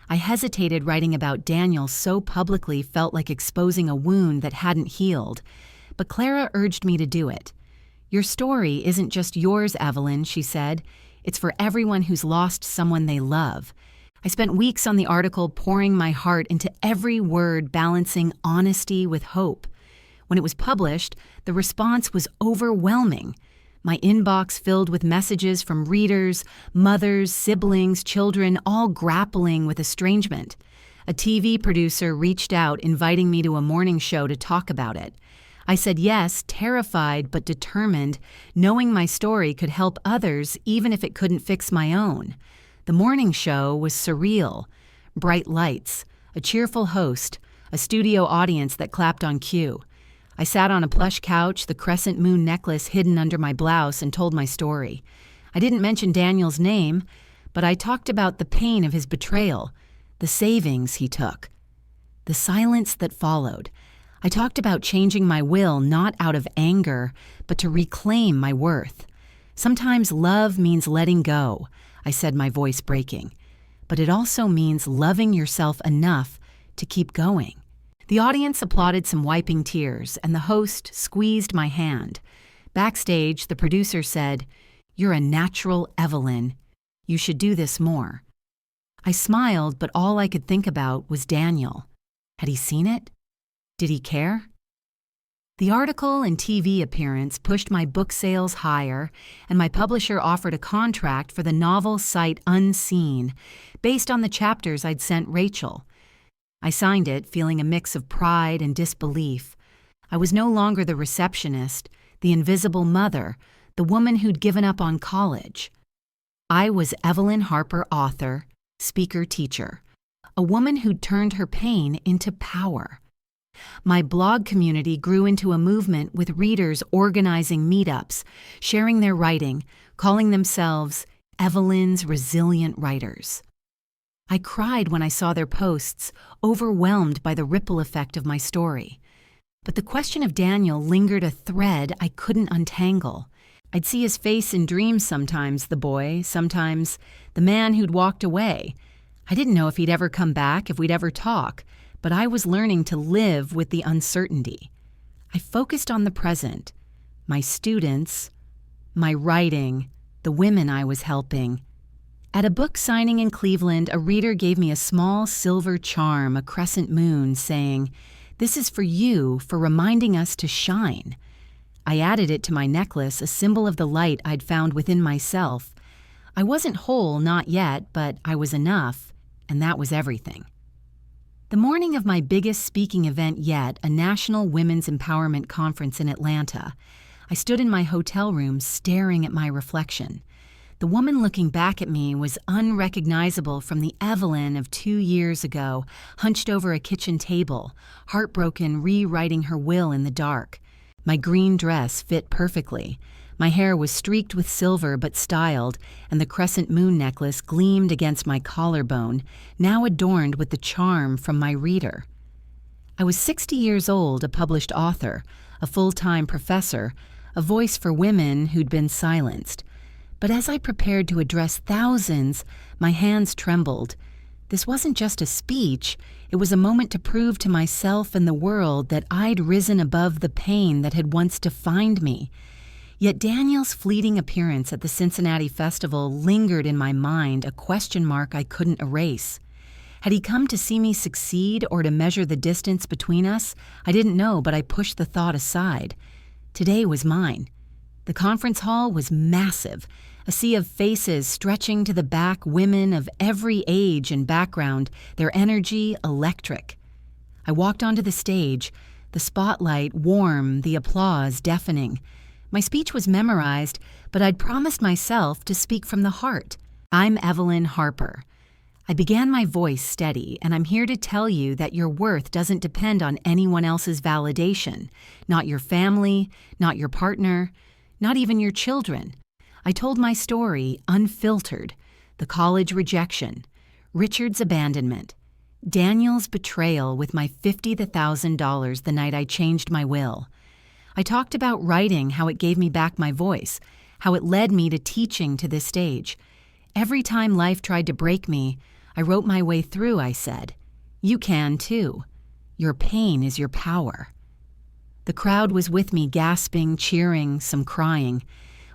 I hesitated writing about Daniel, so publicly felt like exposing a wound that hadn't healed. But Clara urged me to do it. "Your story isn't just yours, Evelyn," she said. "It's for everyone who's lost someone they love." I spent weeks on the article, pouring my heart into every word, balancing honesty with hope. When it was published, the response was overwhelming. My inbox filled with messages from readers, mothers, siblings, children, all grappling with estrangement. A TV producer reached out, inviting me to a morning show to talk about it. I said yes, terrified but determined, knowing my story could help others even if it couldn't fix my own. The morning show was surreal. Bright lights, a cheerful host, a studio audience that clapped on cue. I sat on a plush couch, the crescent moon necklace hidden under my blouse, and told my story. I didn't mention Daniel's name, but I talked about the pain of his betrayal, the savings he took, the silence that followed. I talked about changing my will, not out of anger, but to reclaim my worth. Sometimes love means letting go, I said, my voice breaking. But it also means loving yourself enough to keep going. The audience applauded, some wiping tears, and the host squeezed my hand. Backstage, the producer said, "You're a natural, Evelyn. You should do this more." I smiled, but all I could think about was Daniel. Had he seen it? Did he care? The article and TV appearance pushed my book sales higher, and my publisher offered a contract for the novel Sight Unseen, based on the chapters I'd sent Rachel. I signed it, feeling a mix of pride and disbelief. I was no longer the receptionist, the invisible mother, the woman who'd given up on college. I was Evelyn Harper, author, speaker, teacher, a woman who'd turned her pain into power. My blog community grew into a movement, with readers organizing meetups, sharing their writing, calling themselves Evelyn's Resilient Writers. I cried when I saw their posts, overwhelmed by the ripple effect of my story. But the question of Daniel lingered, a thread I couldn't untangle. I'd see his face in dreams sometimes, the boy, sometimes the man who'd walked away. I didn't know if he'd ever come back, if we'd ever talk, but I was learning to live with the uncertainty. I focused on the present, my students, my writing, the women I was helping. At a book signing in Cleveland, a reader gave me a small silver charm, a crescent moon, saying, "This is for you, for reminding us to shine." I added it to my necklace, a symbol of the light I'd found within myself. I wasn't whole, not yet, but I was enough, and that was everything. The morning of my biggest speaking event yet, a national women's empowerment conference in Atlanta, I stood in my hotel room staring at my reflection. The woman looking back at me was unrecognizable from the Evelyn of 2 years ago, hunched over a kitchen table, heartbroken, rewriting her will in the dark. My green dress fit perfectly. My hair was streaked with silver but styled, and the crescent moon necklace gleamed against my collarbone, now adorned with the charm from my reader. I was 60 years old, a published author, a full-time professor, a voice for women who'd been silenced. But as I prepared to address thousands, my hands trembled. This wasn't just a speech, it was a moment to prove to myself and the world that I'd risen above the pain that had once defined me. Yet Daniel's fleeting appearance at the Cincinnati Festival lingered in my mind, a question mark I couldn't erase. Had he come to see me succeed or to measure the distance between us? I didn't know, but I pushed the thought aside. Today was mine. The conference hall was massive, a sea of faces stretching to the back, women of every age and background, their energy electric. I walked onto the stage, the spotlight warm, the applause deafening. My speech was memorized, but I'd promised myself to speak from the heart. I'm Evelyn Harper. I began my voice steady, and I'm here to tell you that your worth doesn't depend on anyone else's validation. Not your family, not your partner, not even your children. I told my story unfiltered, the college rejection, Richard's abandonment, Daniel's betrayal with my $50,000 the night I changed my will. I talked about writing, how it gave me back my voice, how it led me to teaching to this stage. Every time life tried to break me, I wrote my way through, I said. You can too. Your pain is your power. The crowd was with me, gasping, cheering, some crying.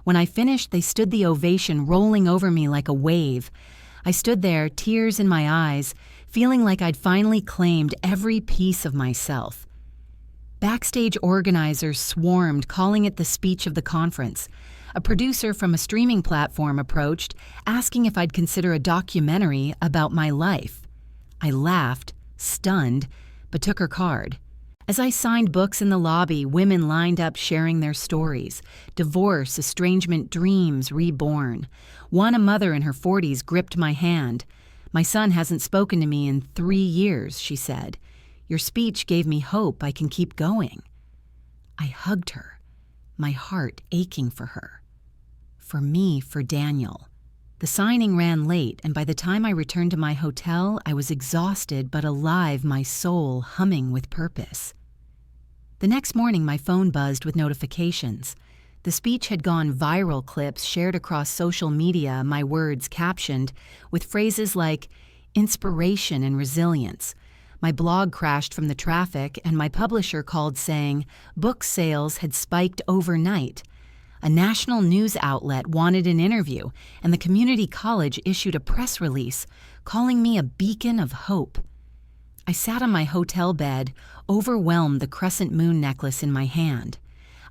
When I finished, they stood the ovation rolling over me like a wave. I stood there, tears in my eyes, feeling like I'd finally claimed every piece of myself. Backstage organizers swarmed, calling it the speech of the conference. A producer from a streaming platform approached, asking if I'd consider a documentary about my life. I laughed, stunned, but took her card. As I signed books in the lobby, women lined up sharing their stories. Divorce, estrangement, dreams reborn. One, a mother in her 40s, gripped my hand. My son hasn't spoken to me in 3 years, she said. Your speech gave me hope I can keep going. I hugged her, my heart aching for her. For me, for Daniel. The signing ran late, and by the time I returned to my hotel, I was exhausted but alive, my soul humming with purpose. The next morning, my phone buzzed with notifications. The speech had gone viral, clips shared across social media, my words captioned, with phrases like inspiration and resilience. My blog crashed from the traffic, and my publisher called saying book sales had spiked overnight. A national news outlet wanted an interview, and the community college issued a press release calling me a beacon of hope. I sat on my hotel bed, overwhelmed, the crescent moon necklace in my hand.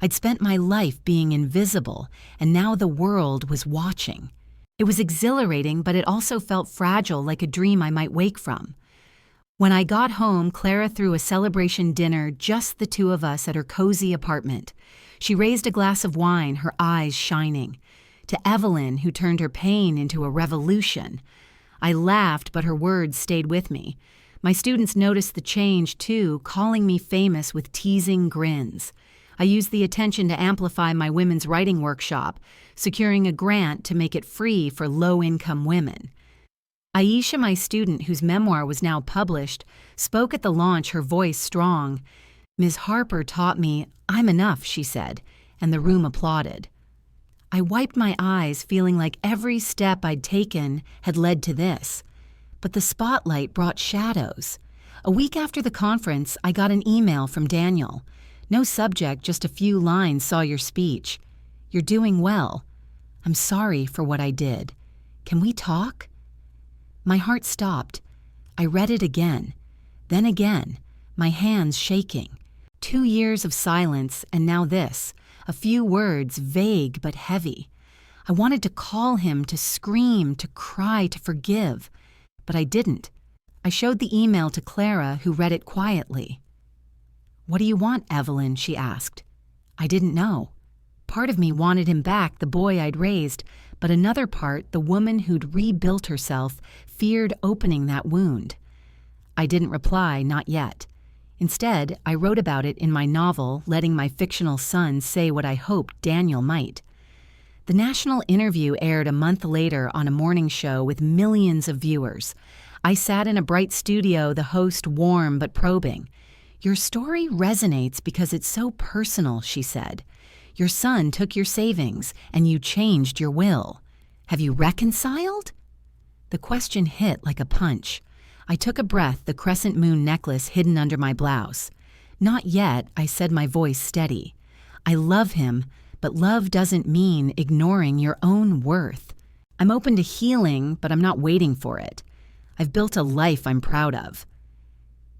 I'd spent my life being invisible, and now the world was watching. It was exhilarating, but it also felt fragile, like a dream I might wake from. When I got home, Clara threw a celebration dinner, just the two of us at her cozy apartment. She raised a glass of wine, her eyes shining. To Evelyn, who turned her pain into a revolution. I laughed, but her words stayed with me. My students noticed the change, too, calling me famous with teasing grins. I used the attention to amplify my women's writing workshop, securing a grant to make it free for low-income women. Aisha, my student, whose memoir was now published, spoke at the launch, her voice strong. Ms. Harper taught me, I'm enough, she said, and the room applauded. I wiped my eyes, feeling like every step I'd taken had led to this. But the spotlight brought shadows. A week after the conference, I got an email from Daniel. No subject, just a few lines, saw your speech. You're doing well. I'm sorry for what I did. Can we talk? My heart stopped. I read it again, then again, my hands shaking. 2 years of silence, and now this, a few words, vague but heavy. I wanted to call him, to scream, to cry, to forgive, but I didn't. I showed the email to Clara, who read it quietly. What do you want, Evelyn? She asked. I didn't know. Part of me wanted him back, the boy I'd raised, but another part, the woman who'd rebuilt herself, feared opening that wound. I didn't reply, not yet. Instead, I wrote about it in my novel, letting my fictional son say what I hoped Daniel might. The national interview aired a month later on a morning show with millions of viewers. I sat in a bright studio, the host warm but probing. Your story resonates because it's so personal, she said. Your son took your savings, and you changed your will. Have you reconciled? The question hit like a punch. I took a breath, the crescent moon necklace hidden under my blouse. "Not yet," I said, my voice steady. "I love him, but love doesn't mean ignoring your own worth. I'm open to healing, but I'm not waiting for it. I've built a life I'm proud of."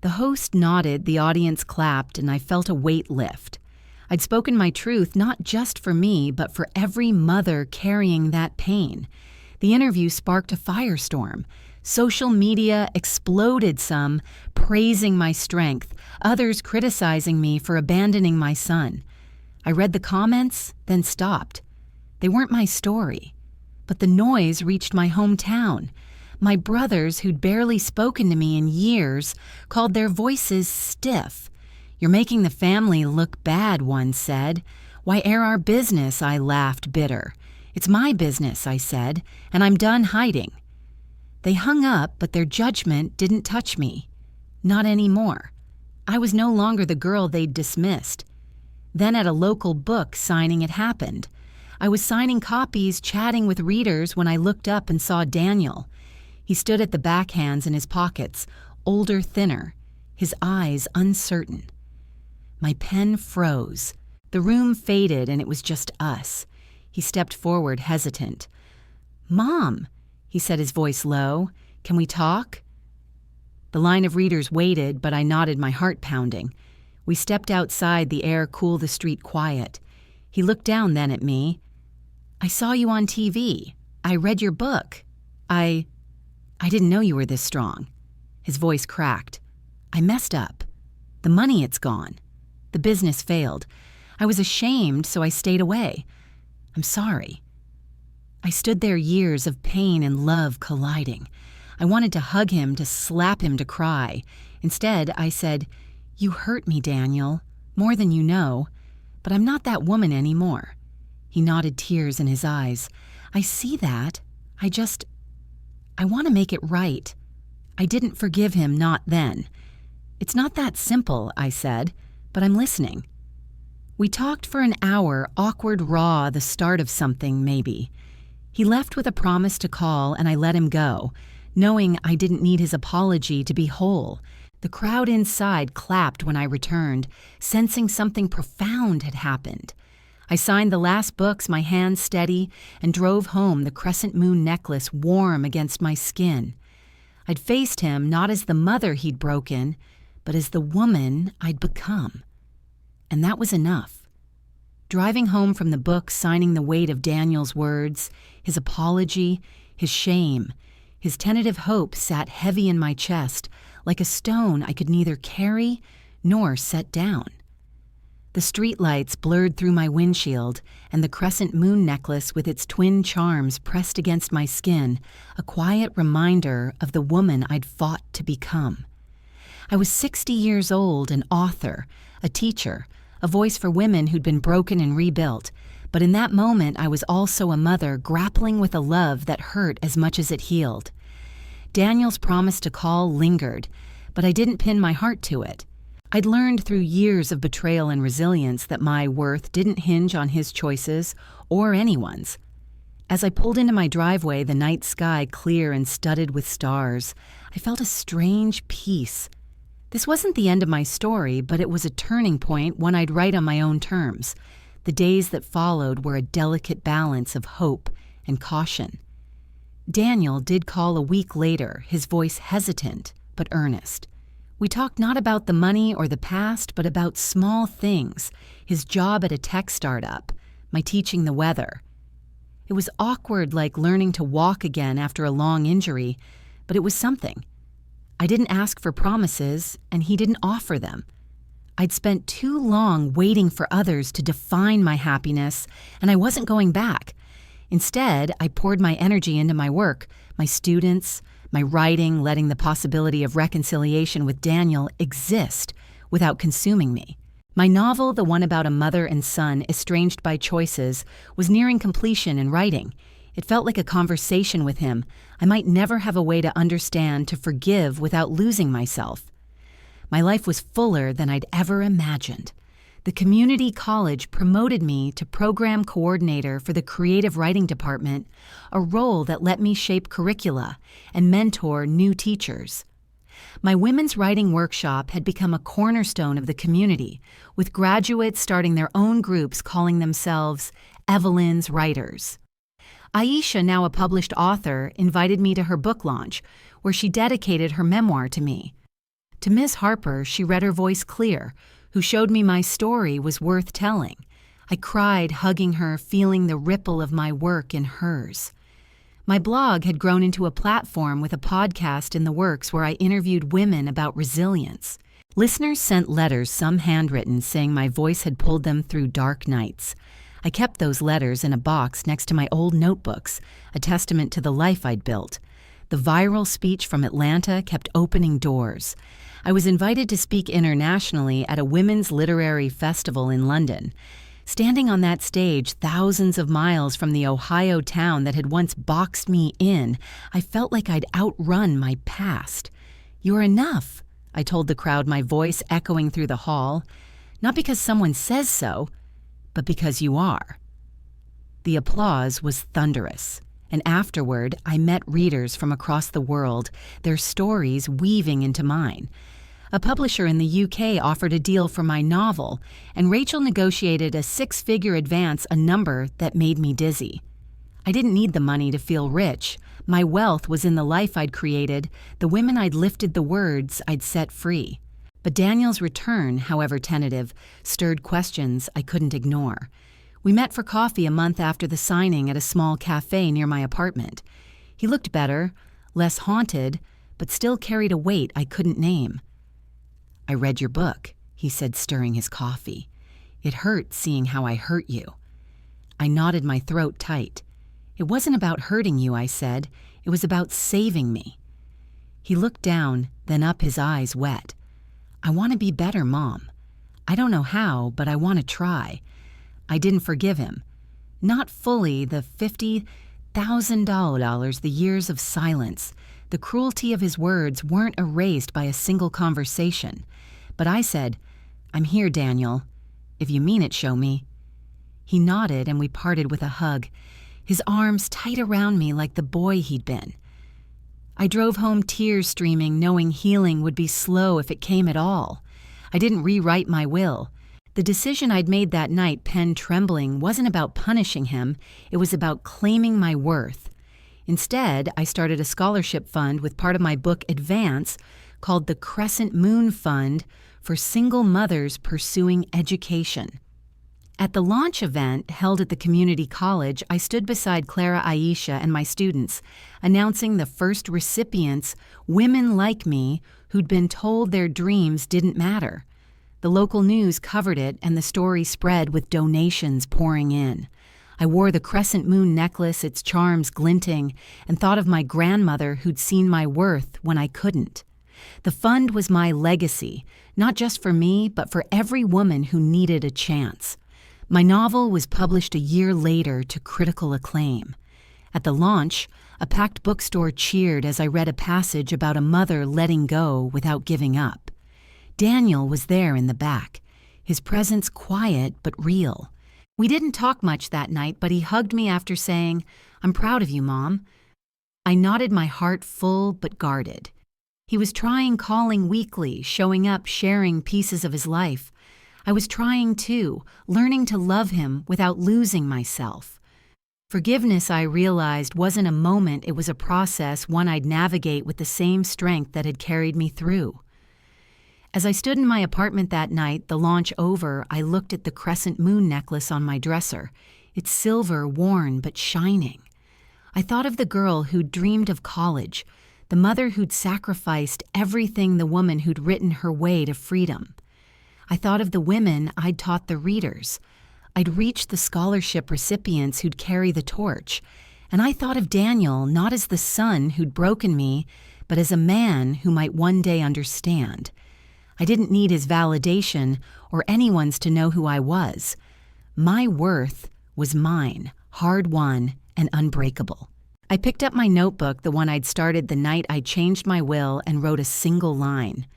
The host nodded, the audience clapped, and I felt a weight lift. I'd spoken my truth not just for me, but for every mother carrying that pain. The interview sparked a firestorm. Social media exploded, some praising my strength, others criticizing me for abandoning my son. I read the comments, then stopped. They weren't my story. But the noise reached my hometown. My brothers, who'd barely spoken to me in years, called their voices stiff. "You're making the family look bad," one said. "Why air our business?" I laughed, bitter. "It's my business," I said, "and I'm done hiding." They hung up, but their judgment didn't touch me. Not anymore. I was no longer the girl they'd dismissed. Then at a local book signing, it happened. I was signing copies, chatting with readers, when I looked up and saw Daniel. He stood at the backhands in his pockets, older, thinner, his eyes uncertain. My pen froze. The room faded, and it was just us. He stepped forward, hesitant. "Mom," he said, his voice low, "can we talk?" The line of readers waited, but I nodded, my heart pounding. We stepped outside, the air cool, the street quiet. He looked down then at me. "I saw you on TV. I read your book. I didn't know you were this strong." His voice cracked. "I messed up. The money, it's gone. The business failed. I was ashamed, so I stayed away. I'm sorry." I stood there, years of pain and love colliding. I wanted to hug him, to slap him, to cry. Instead, I said, "You hurt me, Daniel, more than you know, but I'm not that woman anymore." He nodded, tears in his eyes. "I see that. I want to make it right. I didn't forgive him, not then." "It's not that simple," I said, "but I'm listening." We talked for an hour, awkward, raw, the start of something, maybe. He left with a promise to call, and I let him go, knowing I didn't need his apology to be whole. The crowd inside clapped when I returned, sensing something profound had happened. I signed the last books, my hands steady, and drove home, the crescent moon necklace warm against my skin. I'd faced him not as the mother he'd broken, but as the woman I'd become. And that was enough. Driving home from the book, signing the weight of Daniel's words, his apology, his shame, his tentative hope sat heavy in my chest, like a stone I could neither carry nor set down. The streetlights blurred through my windshield, and the crescent moon necklace with its twin charms pressed against my skin, a quiet reminder of the woman I'd fought to become. I was 60 years old, an author, a teacher, a voice for women who'd been broken and rebuilt, but in that moment I was also a mother grappling with a love that hurt as much as it healed. Daniel's promise to call lingered, but I didn't pin my heart to it. I'd learned through years of betrayal and resilience that my worth didn't hinge on his choices or anyone's. As I pulled into my driveway, the night sky clear and studded with stars, I felt a strange peace. This wasn't the end of my story, but it was a turning point, one I'd write on my own terms. The days that followed were a delicate balance of hope and caution. Daniel did call a week later, his voice hesitant but earnest. We talked not about the money or the past, but about small things, his job at a tech startup, my teaching the weather. It was awkward, like learning to walk again after a long injury, but it was something. I didn't ask for promises, and he didn't offer them. I'd spent too long waiting for others to define my happiness, and I wasn't going back. Instead, I poured my energy into my work, my students, my writing, letting the possibility of reconciliation with Daniel exist without consuming me. My novel, the one about a mother and son estranged by choices, was nearing completion in writing. It felt like a conversation with him. I might never have a way to understand, to forgive without losing myself. My life was fuller than I'd ever imagined. The community college promoted me to program coordinator for the creative writing department, a role that let me shape curricula and mentor new teachers. My women's writing workshop had become a cornerstone of the community, with graduates starting their own groups calling themselves Evelyn's Writers. Aisha, now a published author, invited me to her book launch, where she dedicated her memoir to me. To Ms. Harper, she read her voice clear, who showed me my story was worth telling. I cried, hugging her, feeling the ripple of my work in hers. My blog had grown into a platform with a podcast in the works where I interviewed women about resilience. Listeners sent letters, some handwritten, saying my voice had pulled them through dark nights. I kept those letters in a box next to my old notebooks, a testament to the life I'd built. The viral speech from Atlanta kept opening doors. I was invited to speak internationally at a women's literary festival in London. Standing on that stage, thousands of miles from the Ohio town that had once boxed me in, I felt like I'd outrun my past. "You're enough," I told the crowd, my voice echoing through the hall. "Not because someone says so, but because you are." The applause was thunderous, and afterward I met readers from across the world, their stories weaving into mine. A publisher in the UK offered a deal for my novel, and Rachel negotiated a 6-figure advance, a number that made me dizzy. I didn't need the money to feel rich. My wealth was in the life I'd created, the women I'd lifted, the words I'd set free. But Daniel's return, however tentative, stirred questions I couldn't ignore. We met for coffee a month after the signing at a small cafe near my apartment. He looked better, less haunted, but still carried a weight I couldn't name. "I read your book," he said, stirring his coffee. "It hurt seeing how I hurt you." I knotted my throat tight. "It wasn't about hurting you," I said. "It was about saving me." He looked down, then up, his eyes wet. "I want to be better, Mom. I don't know how, but I want to try." I didn't forgive him. Not fully. The $50,000, the years of silence, the cruelty of his words weren't erased by a single conversation. But I said, "I'm here, Daniel. If you mean it, show me." He nodded, and we parted with a hug, his arms tight around me like the boy he'd been. I drove home, tears streaming, knowing healing would be slow if it came at all. I didn't rewrite my will. The decision I'd made that night, pen trembling, wasn't about punishing him. It was about claiming my worth. Instead, I started a scholarship fund with part of my book advance called the Crescent Moon Fund for single mothers pursuing education. At the launch event held at the community college, I stood beside Clara, Aisha, and my students, announcing the first recipients, women like me, who'd been told their dreams didn't matter. The local news covered it, and the story spread with donations pouring in. I wore the crescent moon necklace, its charms glinting, and thought of my grandmother who'd seen my worth when I couldn't. The fund was my legacy, not just for me, but for every woman who needed a chance. My novel was published a year later to critical acclaim. At the launch, a packed bookstore cheered as I read a passage about a mother letting go without giving up. Daniel was there in the back, his presence quiet but real. We didn't talk much that night, but he hugged me after saying, "I'm proud of you, Mom." I nodded, my heart full but guarded. He was trying, calling weekly, showing up, sharing pieces of his life. I was trying too, learning to love him without losing myself. Forgiveness, I realized, wasn't a moment, it was a process, one I'd navigate with the same strength that had carried me through. As I stood in my apartment that night, the launch over, I looked at the crescent moon necklace on my dresser, its silver, worn but shining. I thought of the girl who'd dreamed of college, the mother who'd sacrificed everything, the woman who'd written her way to freedom. I thought of the women I'd taught, the readers. I'd reached the scholarship recipients who'd carry the torch. And I thought of Daniel not as the son who'd broken me, but as a man who might one day understand. I didn't need his validation or anyone's to know who I was. My worth was mine, hard-won and unbreakable. I picked up my notebook, the one I'd started the night I changed my will, and wrote a single line.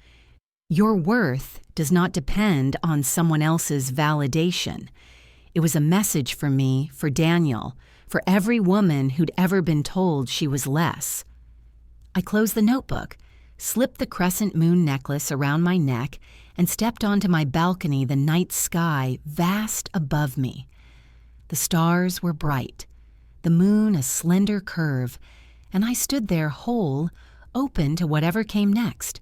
Your worth does not depend on someone else's validation. It was a message for me, for Daniel, for every woman who'd ever been told she was less. I closed the notebook, slipped the crescent moon necklace around my neck, and stepped onto my balcony, the night sky vast above me. The stars were bright, the moon a slender curve, and I stood there whole, open to whatever came next.